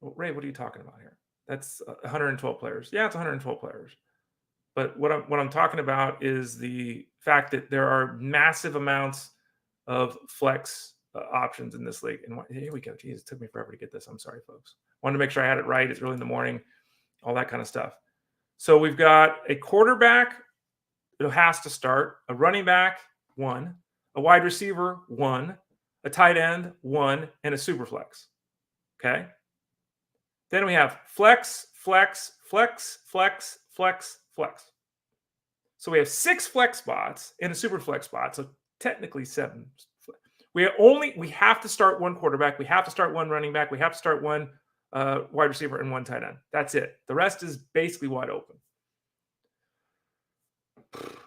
Well, Ray, what are you talking about here? That's 112 players. Yeah, it's 112 players. But what I'm talking about is the fact that there are massive amounts of flex options in this league. And here we go. Jeez, it took me forever to get this. I'm sorry, folks. Wanted to make sure I had it right. It's early in the morning, all that kind of stuff. So we've got a quarterback who has to start, a running back, 1, a wide receiver, 1, a tight end, 1, and a super flex. Okay. Then we have flex, flex, flex, flex, flex, flex. So we have 6 flex spots and a super flex spot. So technically 7. We have to start 1 quarterback. We have to start 1 running back. We have to start 1 wide receiver and 1 tight end. That's it. The rest is basically wide open.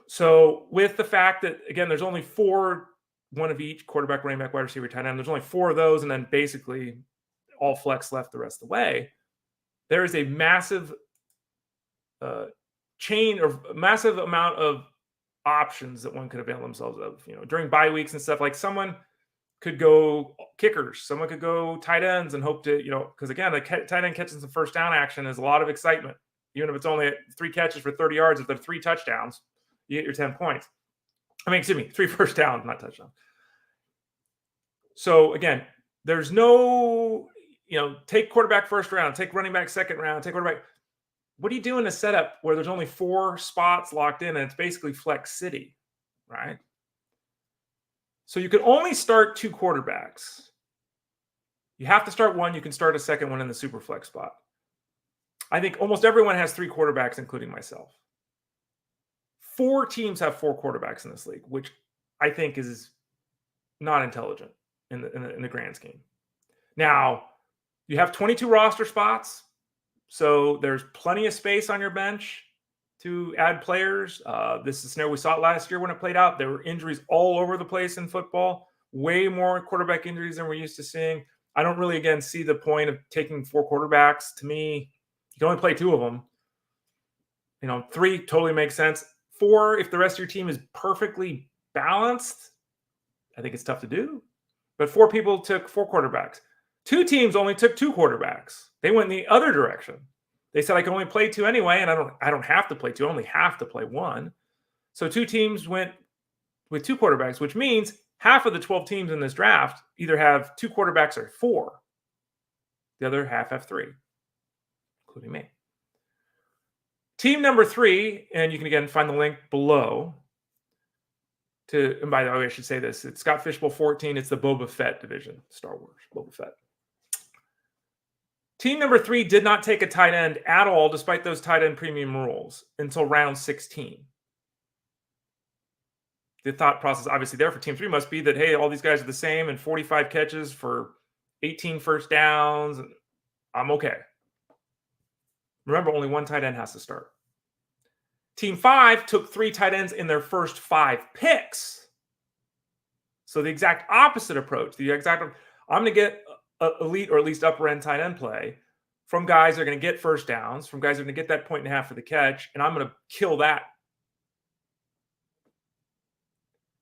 So with the fact that, again, there's only 4, 1 of each, quarterback, running back, wide receiver, tight end. There's only 4 of those, and then basically all flex left the rest of the way. There is a massive chain or massive amount of options that one could avail themselves of. During bye weeks and stuff, like someone could go kickers, someone could go tight ends and hope to, because again, the tight end catching some first down action is a lot of excitement. Even if it's only 3 catches for 30 yards, if they're 3 touchdowns, you get your 10 points. 3 first downs, not touchdowns. So again, there's no, take quarterback first round, take running back second round, take quarterback. What do you do in a setup where there's only 4 spots locked in and it's basically flex city, right? So you can only start 2 quarterbacks. You have to start 1. You can start a second one in the super flex spot. I think almost everyone has 3 quarterbacks, including myself. 4 teams have 4 quarterbacks in this league, which I think is not intelligent in the grand scheme. Now, you have 22 roster spots, so there's plenty of space on your bench to add players. This is a scenario we saw it last year when it played out. There were injuries all over the place in football, way more quarterback injuries than we're used to seeing. I don't really, again, see the point of taking 4 quarterbacks. To me, you can only play 2 of them. 3 totally makes sense. 4, if the rest of your team is perfectly balanced, I think it's tough to do. But 4 people took 4 quarterbacks. 2 teams only took 2 quarterbacks. They went in the other direction. They said I can only play 2 anyway, and I don't have to play 2. I only have to play 1. So 2 teams went with 2 quarterbacks, which means half of the 12 teams in this draft either have 2 quarterbacks or 4. The other half have 3, including me. Team number 3, and you can again find the link below. And by the way, I should say this. It's Scott Fishbowl 14. It's the Boba Fett division, Star Wars, Boba Fett. Team number 3 did not take a tight end at all, despite those tight end premium rules, until round 16. The thought process, obviously, there for Team 3 must be that, hey, all these guys are the same and 45 catches for 18 first downs. And I'm okay. Remember, only 1 tight end has to start. Team 5 took 3 tight ends in their first 5 picks. So the exact opposite approach. I'm going to get elite or at least upper end tight end play from guys that are going to get first downs, from guys that are going to get that 1.5 for the catch, and I'm going to kill that.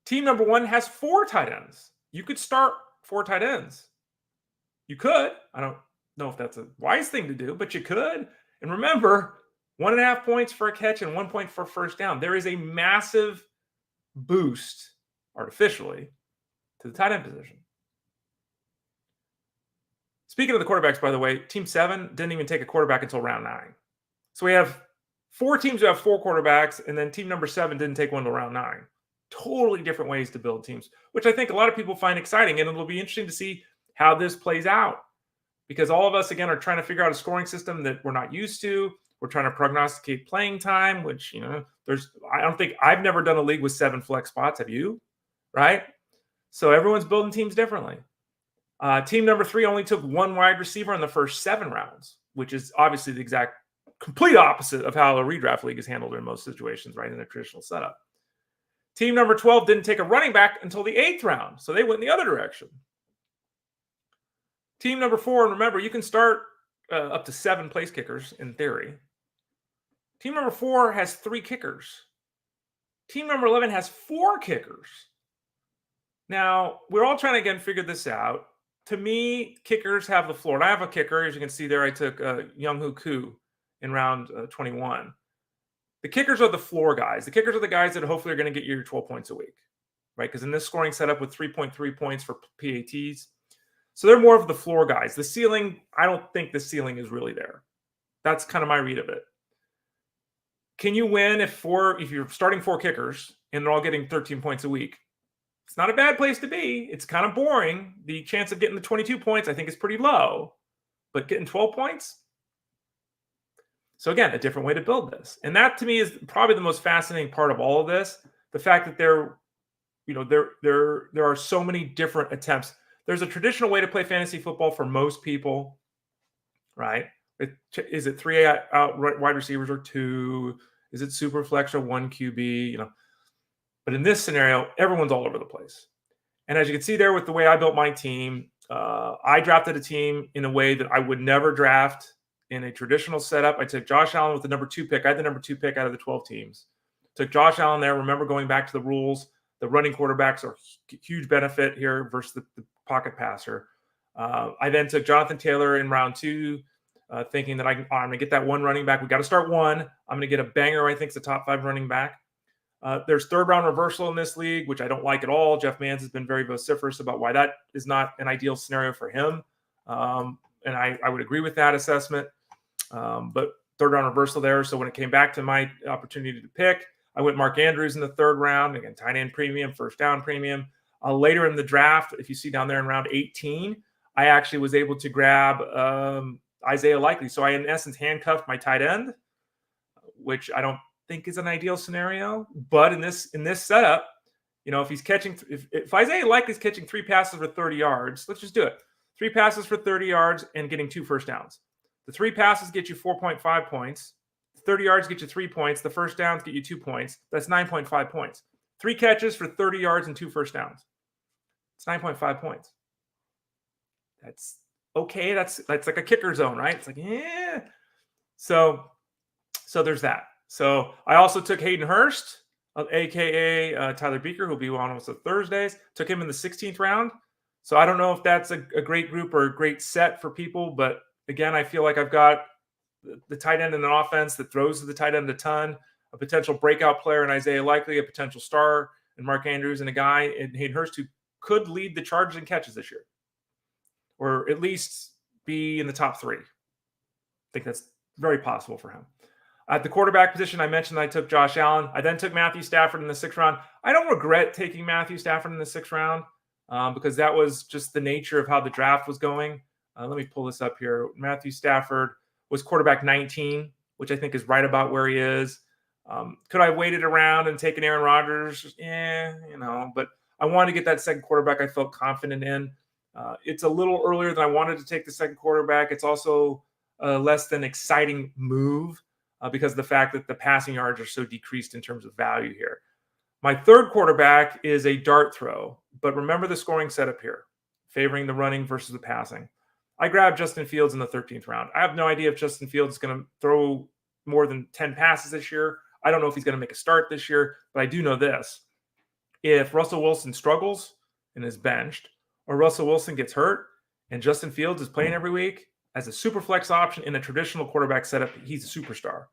Team number 1 has 4 tight ends. You could start 4 tight ends. You could. I don't know if that's a wise thing to do, but you could. And remember, 1.5 points for a catch and 1 point for first down. There is a massive boost, artificially, to the tight end position. Speaking of the quarterbacks, by the way, Team 7 didn't even take a quarterback until round 9. So we have 4 teams who have 4 quarterbacks, and then team number 7 didn't take one until round 9. Totally different ways to build teams, which I think a lot of people find exciting, and it'll be interesting to see how this plays out. Because all of us, again, are trying to figure out a scoring system that we're not used to. We're trying to prognosticate playing time, which, I've never done a league with 7 flex spots. Have you? Right? So everyone's building teams differently. Team number 3 only took 1 wide receiver in the first 7 rounds, which is obviously the exact complete opposite of how a redraft league is handled in most situations, right, in a traditional setup. Team number 12 didn't take a running back until the 8th round, so they went in the other direction. Team number 4, and remember, you can start up to 7 place kickers in theory. Team number 4 has 3 kickers. Team number 11 has 4 kickers. Now, we're all trying to, again, figure this out. To me, kickers have the floor. And I have a kicker. As you can see there, I took Young-Hoo Koo in round 21. The kickers are the floor guys. The kickers are the guys that hopefully are going to get you your 12 points a week, right? Because in this scoring setup with 3.3 points for PATs, so they're more of the floor guys. The ceiling, I don't think the ceiling is really there. That's kind of my read of it. Can you win if you're starting 4 kickers and they're all getting 13 points a week? It's not a bad place to be. It's kind of boring. The chance of getting the 22 points, I think, is pretty low. But getting 12 points? So again, a different way to build this. And that to me is probably the most fascinating part of all of this. The fact that there are so many different attempts. There's a traditional way to play fantasy football for most people, right? Is it 3 out wide receivers or 2? Is it super flex or 1 QB? But in this scenario, everyone's all over the place. And as you can see there with the way I built my team, I drafted a team in a way that I would never draft in a traditional setup. I took Josh Allen with the number 2 pick. I had the number 2 pick out of the 12 teams. Took Josh Allen there. Remember, going back to the rules, the running quarterbacks are huge benefit here versus the pocket passer. I then took Jonathan Taylor in round 2, thinking that I'm going to get that one running back. We got to start one. I'm going to get a banger. I think it's a top 5 running back. There's 3rd round reversal in this league, which I don't like at all. Jeff Mans has been very vociferous about why that is not an ideal scenario for him. And I would agree with that assessment. But 3rd round reversal there. So when it came back to my opportunity to pick, I went Mark Andrews in the 3rd round. Again, tight end premium, first down premium. Later in the draft, if you see down there in round 18, I actually was able to grab Isaiah Likely. So I, in essence, handcuffed my tight end, which I don't think is an ideal scenario. But in this setup, if he's catching, if Isaiah Likely's catching 3 passes for 30 yards, let's just do it. 3 passes for 30 yards and getting 2 first downs. The 3 passes get you 4.5 points. 30 yards get you 3 points. The first downs get you 2 points. That's 9.5 points. 3 catches for 30 yards and 2 first downs. It's 9.5 points. That's okay. That's like a kicker zone, right? It's like, yeah. So there's that. So I also took Hayden Hurst, a.k.a. Tyler Beaker, who'll be on us on Thursdays. Took him in the 16th round. So I don't know if that's a great group or a great set for people. But again, I feel like I've got the tight end in an offense that throws to the tight end a ton, a potential breakout player in Isaiah Likely, a potential star in Mark Andrews, and a guy in Hayden Hurst who could lead the Chargers in catches this year, or at least be in the top 3. I think that's very possible for him. At the quarterback position, I mentioned I took Josh Allen. I then took Matthew Stafford in the 6th round. I don't regret taking Matthew Stafford in the 6th round because that was just the nature of how the draft was going. Let me pull this up here. Matthew Stafford was quarterback 19, which I think is right about where he is. Could I have waited around and taken Aaron Rodgers? But I wanted to get that second quarterback I felt confident in. It's a little earlier than I wanted to take the second quarterback. It's also less than exciting move because of the fact that the passing yards are so decreased in terms of value here. My 3rd quarterback is a dart throw, but remember the scoring setup here, favoring the running versus the passing. I grabbed Justin Fields in the 13th round. I have no idea if Justin Fields is going to throw more than 10 passes this year. I don't know if he's going to make a start this year, but I do know this. If Russell Wilson struggles and is benched, or Russell Wilson gets hurt and Justin Fields is playing every week as a super flex option in a traditional quarterback setup, he's a superstar.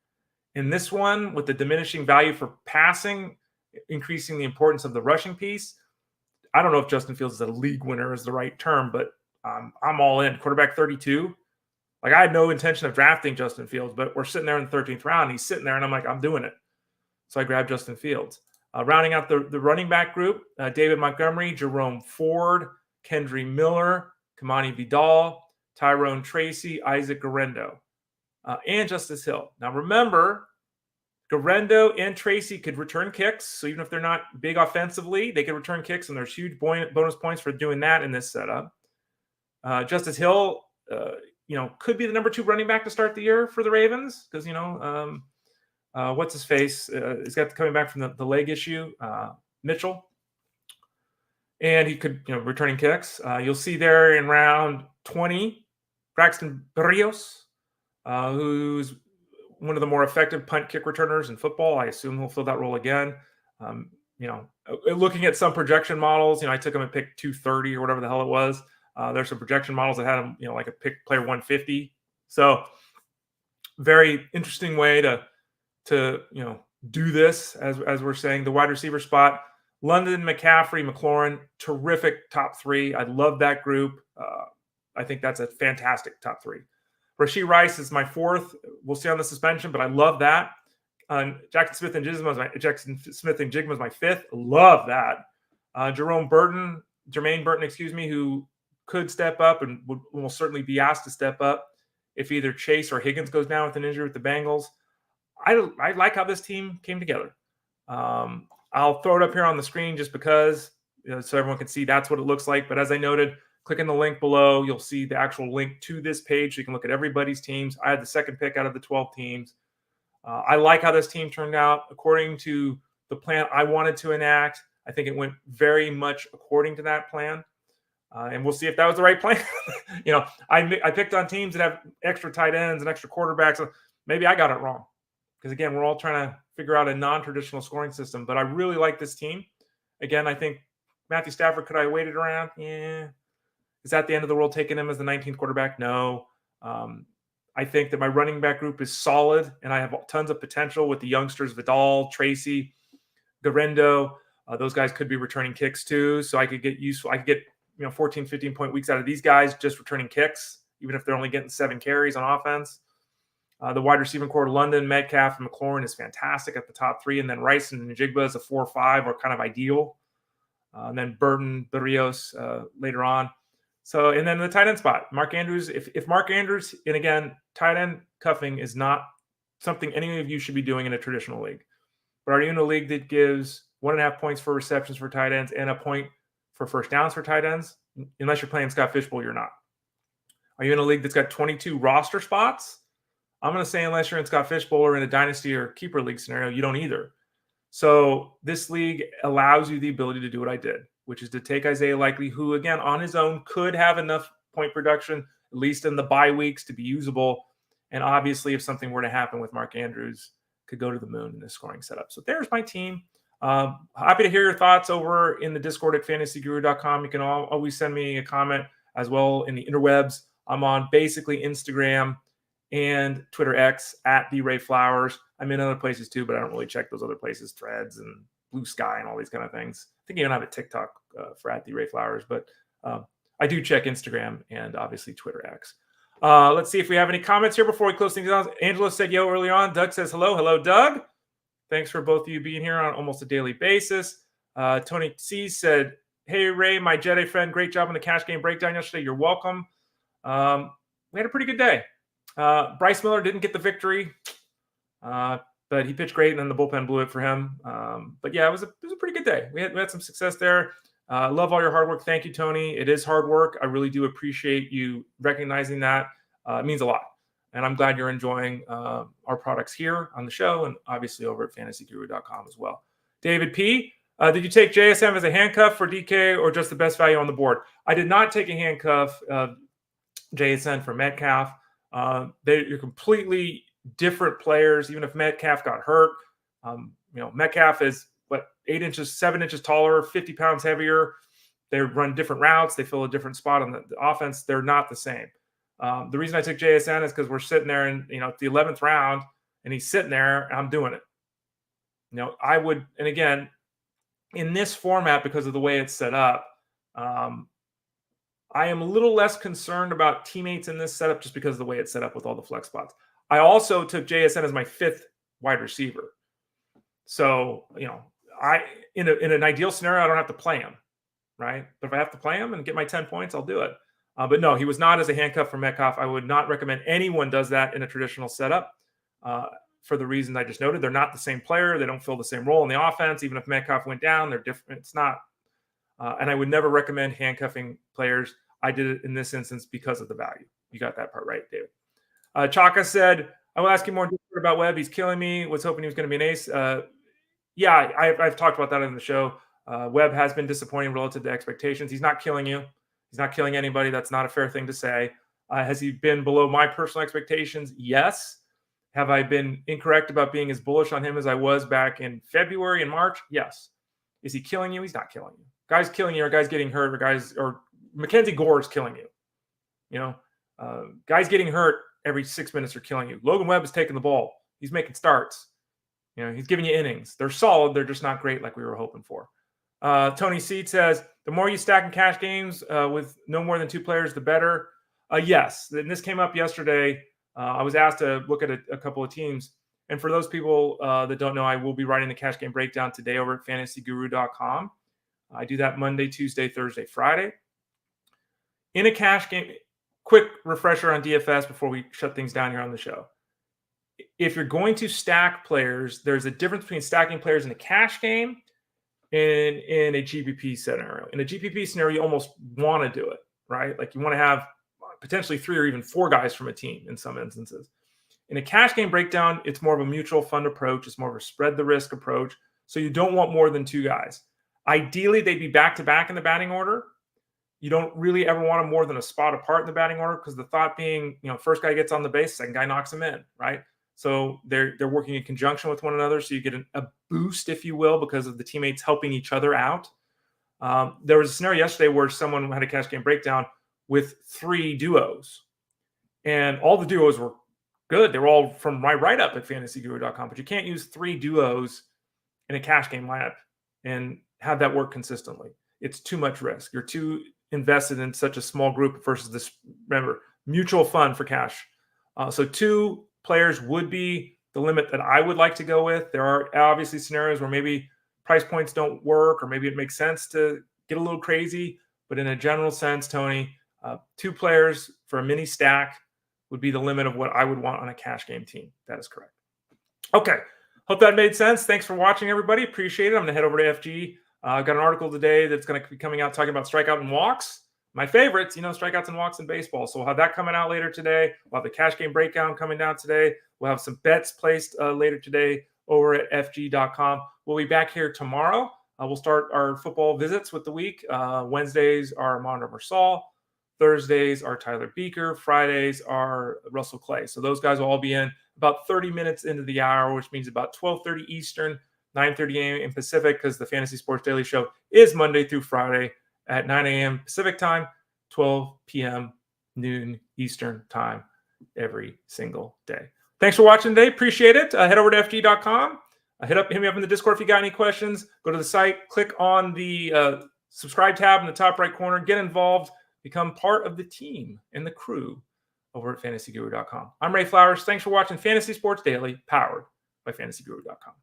In this one, with the diminishing value for passing, increasing the importance of the rushing piece, I don't know if Justin Fields is a league winner is the right term, but I'm all in. Quarterback 32. Like, I had no intention of drafting Justin Fields, but we're sitting there in the 13th round. He's sitting there, and I'm like, I'm doing it. So I grabbed Justin Fields. Rounding out the running back group, David Montgomery, Jerome Ford, Kendry Miller, Kamani Vidal, Tyrone Tracy, Isaac Guerrero, and Justice Hill. Now, remember, Guerrero and Tracy could return kicks. So even if they're not big offensively, they could return kicks, and there's huge bonus points for doing that in this setup. Justice Hill, could be the number 2 running back to start the year for the Ravens because, what's his face? He's got coming back from the leg issue, Mitchell. And he could, returning kicks. You'll see there in round 20, Paxton Berrios, who's one of the more effective punt kick returners in football. I assume he'll fill that role again. Looking at some projection models, I took him at pick 230 or whatever the hell it was. There's some projection models that had him, like a pick player 150. So very interesting way to do this as we're saying. The wide receiver spot, London, McCaffrey, McLaurin, terrific top three. I love that group. I think that's a fantastic top three. Rashee Rice is my fourth. We'll see on the suspension, but I love that. Jackson Smith and Jigma is my fifth. Love that. Jermaine Burton, who could step up and will certainly be asked to step up if either Chase or Higgins goes down with an injury with the Bengals. I like how this team came together. I'll throw it up here on the screen just because, so everyone can see that's what it looks like. But as I noted, click on the link below. You'll see the actual link to this page so you can look at everybody's teams. I had the second pick out of the 12 teams. I like how this team turned out according to the plan I wanted to enact. I think it went very much according to that plan. And we'll see if that was the right plan. I picked on teams that have extra tight ends and extra quarterbacks. So maybe I got it wrong. Because, again, we're all trying to figure out a non-traditional scoring system. But I really like this team. Again, I think Matthew Stafford, could I have waited around? Yeah. Is that the end of the world taking him as the 19th quarterback? No. I think that my running back group is solid, and I have tons of potential with the youngsters, Vidal, Tracy, Garendo. Those guys could be returning kicks too, so I could get 14, 15-point weeks out of these guys just returning kicks, even if they're only getting 7 carries on offense. The wide receiving core, London, Metcalf, and McLaurin is fantastic at the top three, and then Rice and Njigba as a 4 or 5 are kind of ideal. And then Burton, Berrios later on. So, and then the tight end spot, Mark Andrews. If Mark Andrews, and again, tight end cuffing is not something any of you should be doing in a traditional league. But are you in a league that gives 1.5 points for receptions for tight ends and a point for first downs for tight ends? Unless you're playing Scott Fishbowl, you're not. Are you in a league that's got 22 roster spots? I'm going to say unless you're in Scott Fishbowl or in a dynasty or keeper league scenario, you don't either. So this league allows you the ability to do what I did, which is to take Isaiah Likely, who, again, on his own could have enough point production, at least in the bye weeks, to be usable. And obviously, if something were to happen with Mark Andrews, could go to the moon in this scoring setup. So there's my team. Happy to hear your thoughts over in the Discord at fantasyguru.com. You can always send me a comment as well in the interwebs. I'm on basically Instagram and Twitter X at @TheRayFlowers. I'm in other places too, but I don't really check those other places, Threads and Blue Sky and all these kind of things. I think you even have a TikTok for @TheRayFlowers, but I do check Instagram and obviously Twitter X. Let's see if we have any comments here before we close things down. Angela said yo earlier on. Doug says hello. Hello, Doug. Thanks for both of you being here on almost a daily basis. Tony C said, hey, Ray, my Jedi friend, great job on the cash game breakdown yesterday. You're welcome. We had a pretty good day. Bryce Miller didn't get the victory, but he pitched great, and then the bullpen blew it for him. But yeah, it was a pretty good day. We had some success there. Love all your hard work. Thank you, Tony. It is hard work. I really do appreciate you recognizing that. It means a lot. And I'm glad you're enjoying our products here on the show and obviously over at fantasyguru.com as well. David P., did you take JSM as a handcuff for DK or just the best value on the board? I did not take a handcuff JSN for Metcalf. They're completely different players. Even if Metcalf got hurt, Metcalf is 7 inches taller, 50 pounds heavier. They run different routes. They fill a different spot on the offense. They're not the same. The reason I took JSN is because we're sitting there in the 11th round, and he's sitting there, and I'm doing it. I would, and again, in this format because of the way it's set up, I am a little less concerned about teammates in this setup just because of the way it's set up with all the flex spots. I also took JSN as my 5th wide receiver. So, in an ideal scenario, I don't have to play him, right? But if I have to play him and get my 10 points, I'll do it. But no, he was not as a handcuff for Metcalf. I would not recommend anyone does that in a traditional setup for the reasons I just noted. They're not the same player. They don't fill the same role in the offense. Even if Metcalf went down, they're different. It's not. And I would never recommend handcuffing players. I did it in this instance because of the value. You got that part right, David. Chaka said, I will ask you more about Webb. He's killing me. Was hoping he was going to be an ace. Yeah, I've talked about that in the show. Webb has been disappointing relative to expectations. He's not killing you. He's not killing anybody. That's not a fair thing to say. Has he been below my personal expectations? Yes. Have I been incorrect about being as bullish on him as I was back in February and March? Yes. Is he killing you? He's not killing you. Guys killing you are guys getting hurt, or Mackenzie Gore is killing you. You know, guys getting hurt every 6 minutes are killing you. Logan Webb is taking the ball. He's making starts. You know, he's giving you innings. They're solid. They're just not great like we were hoping for. Tony Seed says, the more you stack in cash games with no more than 2 players, the better. Yes. And this came up yesterday. I was asked to look at a couple of teams. And for those people that don't know, I will be writing the cash game breakdown today over at fantasyguru.com. I do that Monday, Tuesday, Thursday, Friday. In a cash game, quick refresher on DFS before we shut things down here on the show. If you're going to stack players, there's a difference between stacking players in a cash game and in a GPP scenario. In a GPP scenario, you almost want to do it, right? Like you want to have potentially 3 or even 4 guys from a team in some instances. In a cash game breakdown, it's more of a mutual fund approach. It's more of a spread the risk approach. So you don't want more than 2 guys. Ideally, they'd be back-to-back in the batting order. You don't really ever want them more than a spot apart in the batting order because the thought being, you know, first guy gets on the base, second guy knocks him in, right? So they're working in conjunction with one another. So you get a boost, if you will, because of the teammates helping each other out. There was a scenario yesterday where someone had a cash game breakdown with 3 duos. And all the duos were good. They were all from my write-up at fantasyguru.com. But you can't use 3 duos in a cash game lineup and have that work consistently. It's too much risk. You're too invested in such a small group versus this, remember, mutual fund for cash. So 2 players would be the limit that I would like to go with. There are obviously scenarios where maybe price points don't work, or maybe it makes sense to get a little crazy. But in a general sense, Tony, 2 players for a mini stack would be the limit of what I would want on a cash game team. That is correct. Okay. Hope that made sense. Thanks for watching, everybody. Appreciate it. I'm going to head over to FG. I've got an article today that's going to be coming out talking about strikeout and walks. My favorites, you know, strikeouts and walks in baseball. So we'll have that coming out later today. We'll have the cash game breakdown coming down today. We'll have some bets placed later today over at FG.com. We'll be back here tomorrow. We'll start our football visits with the week. Wednesdays are Armando Marsal. Thursdays are Tyler Beaker. Fridays are Russell Clay. So those guys will all be in about 30 minutes into the hour, which means about 12:30 Eastern, 9:30 a.m. Pacific, because the Fantasy Sports Daily Show is Monday through Friday at 9 a.m. Pacific time, 12 p.m. noon Eastern time every single day. Thanks for watching today. Appreciate it. Head over to FG.com. Hit me up in the Discord if you got any questions. Go to the site, click on the subscribe tab in the top right corner, get involved, become part of the team and the crew over at fantasyguru.com. I'm Ray Flowers. Thanks for watching Fantasy Sports Daily, powered by fantasyguru.com.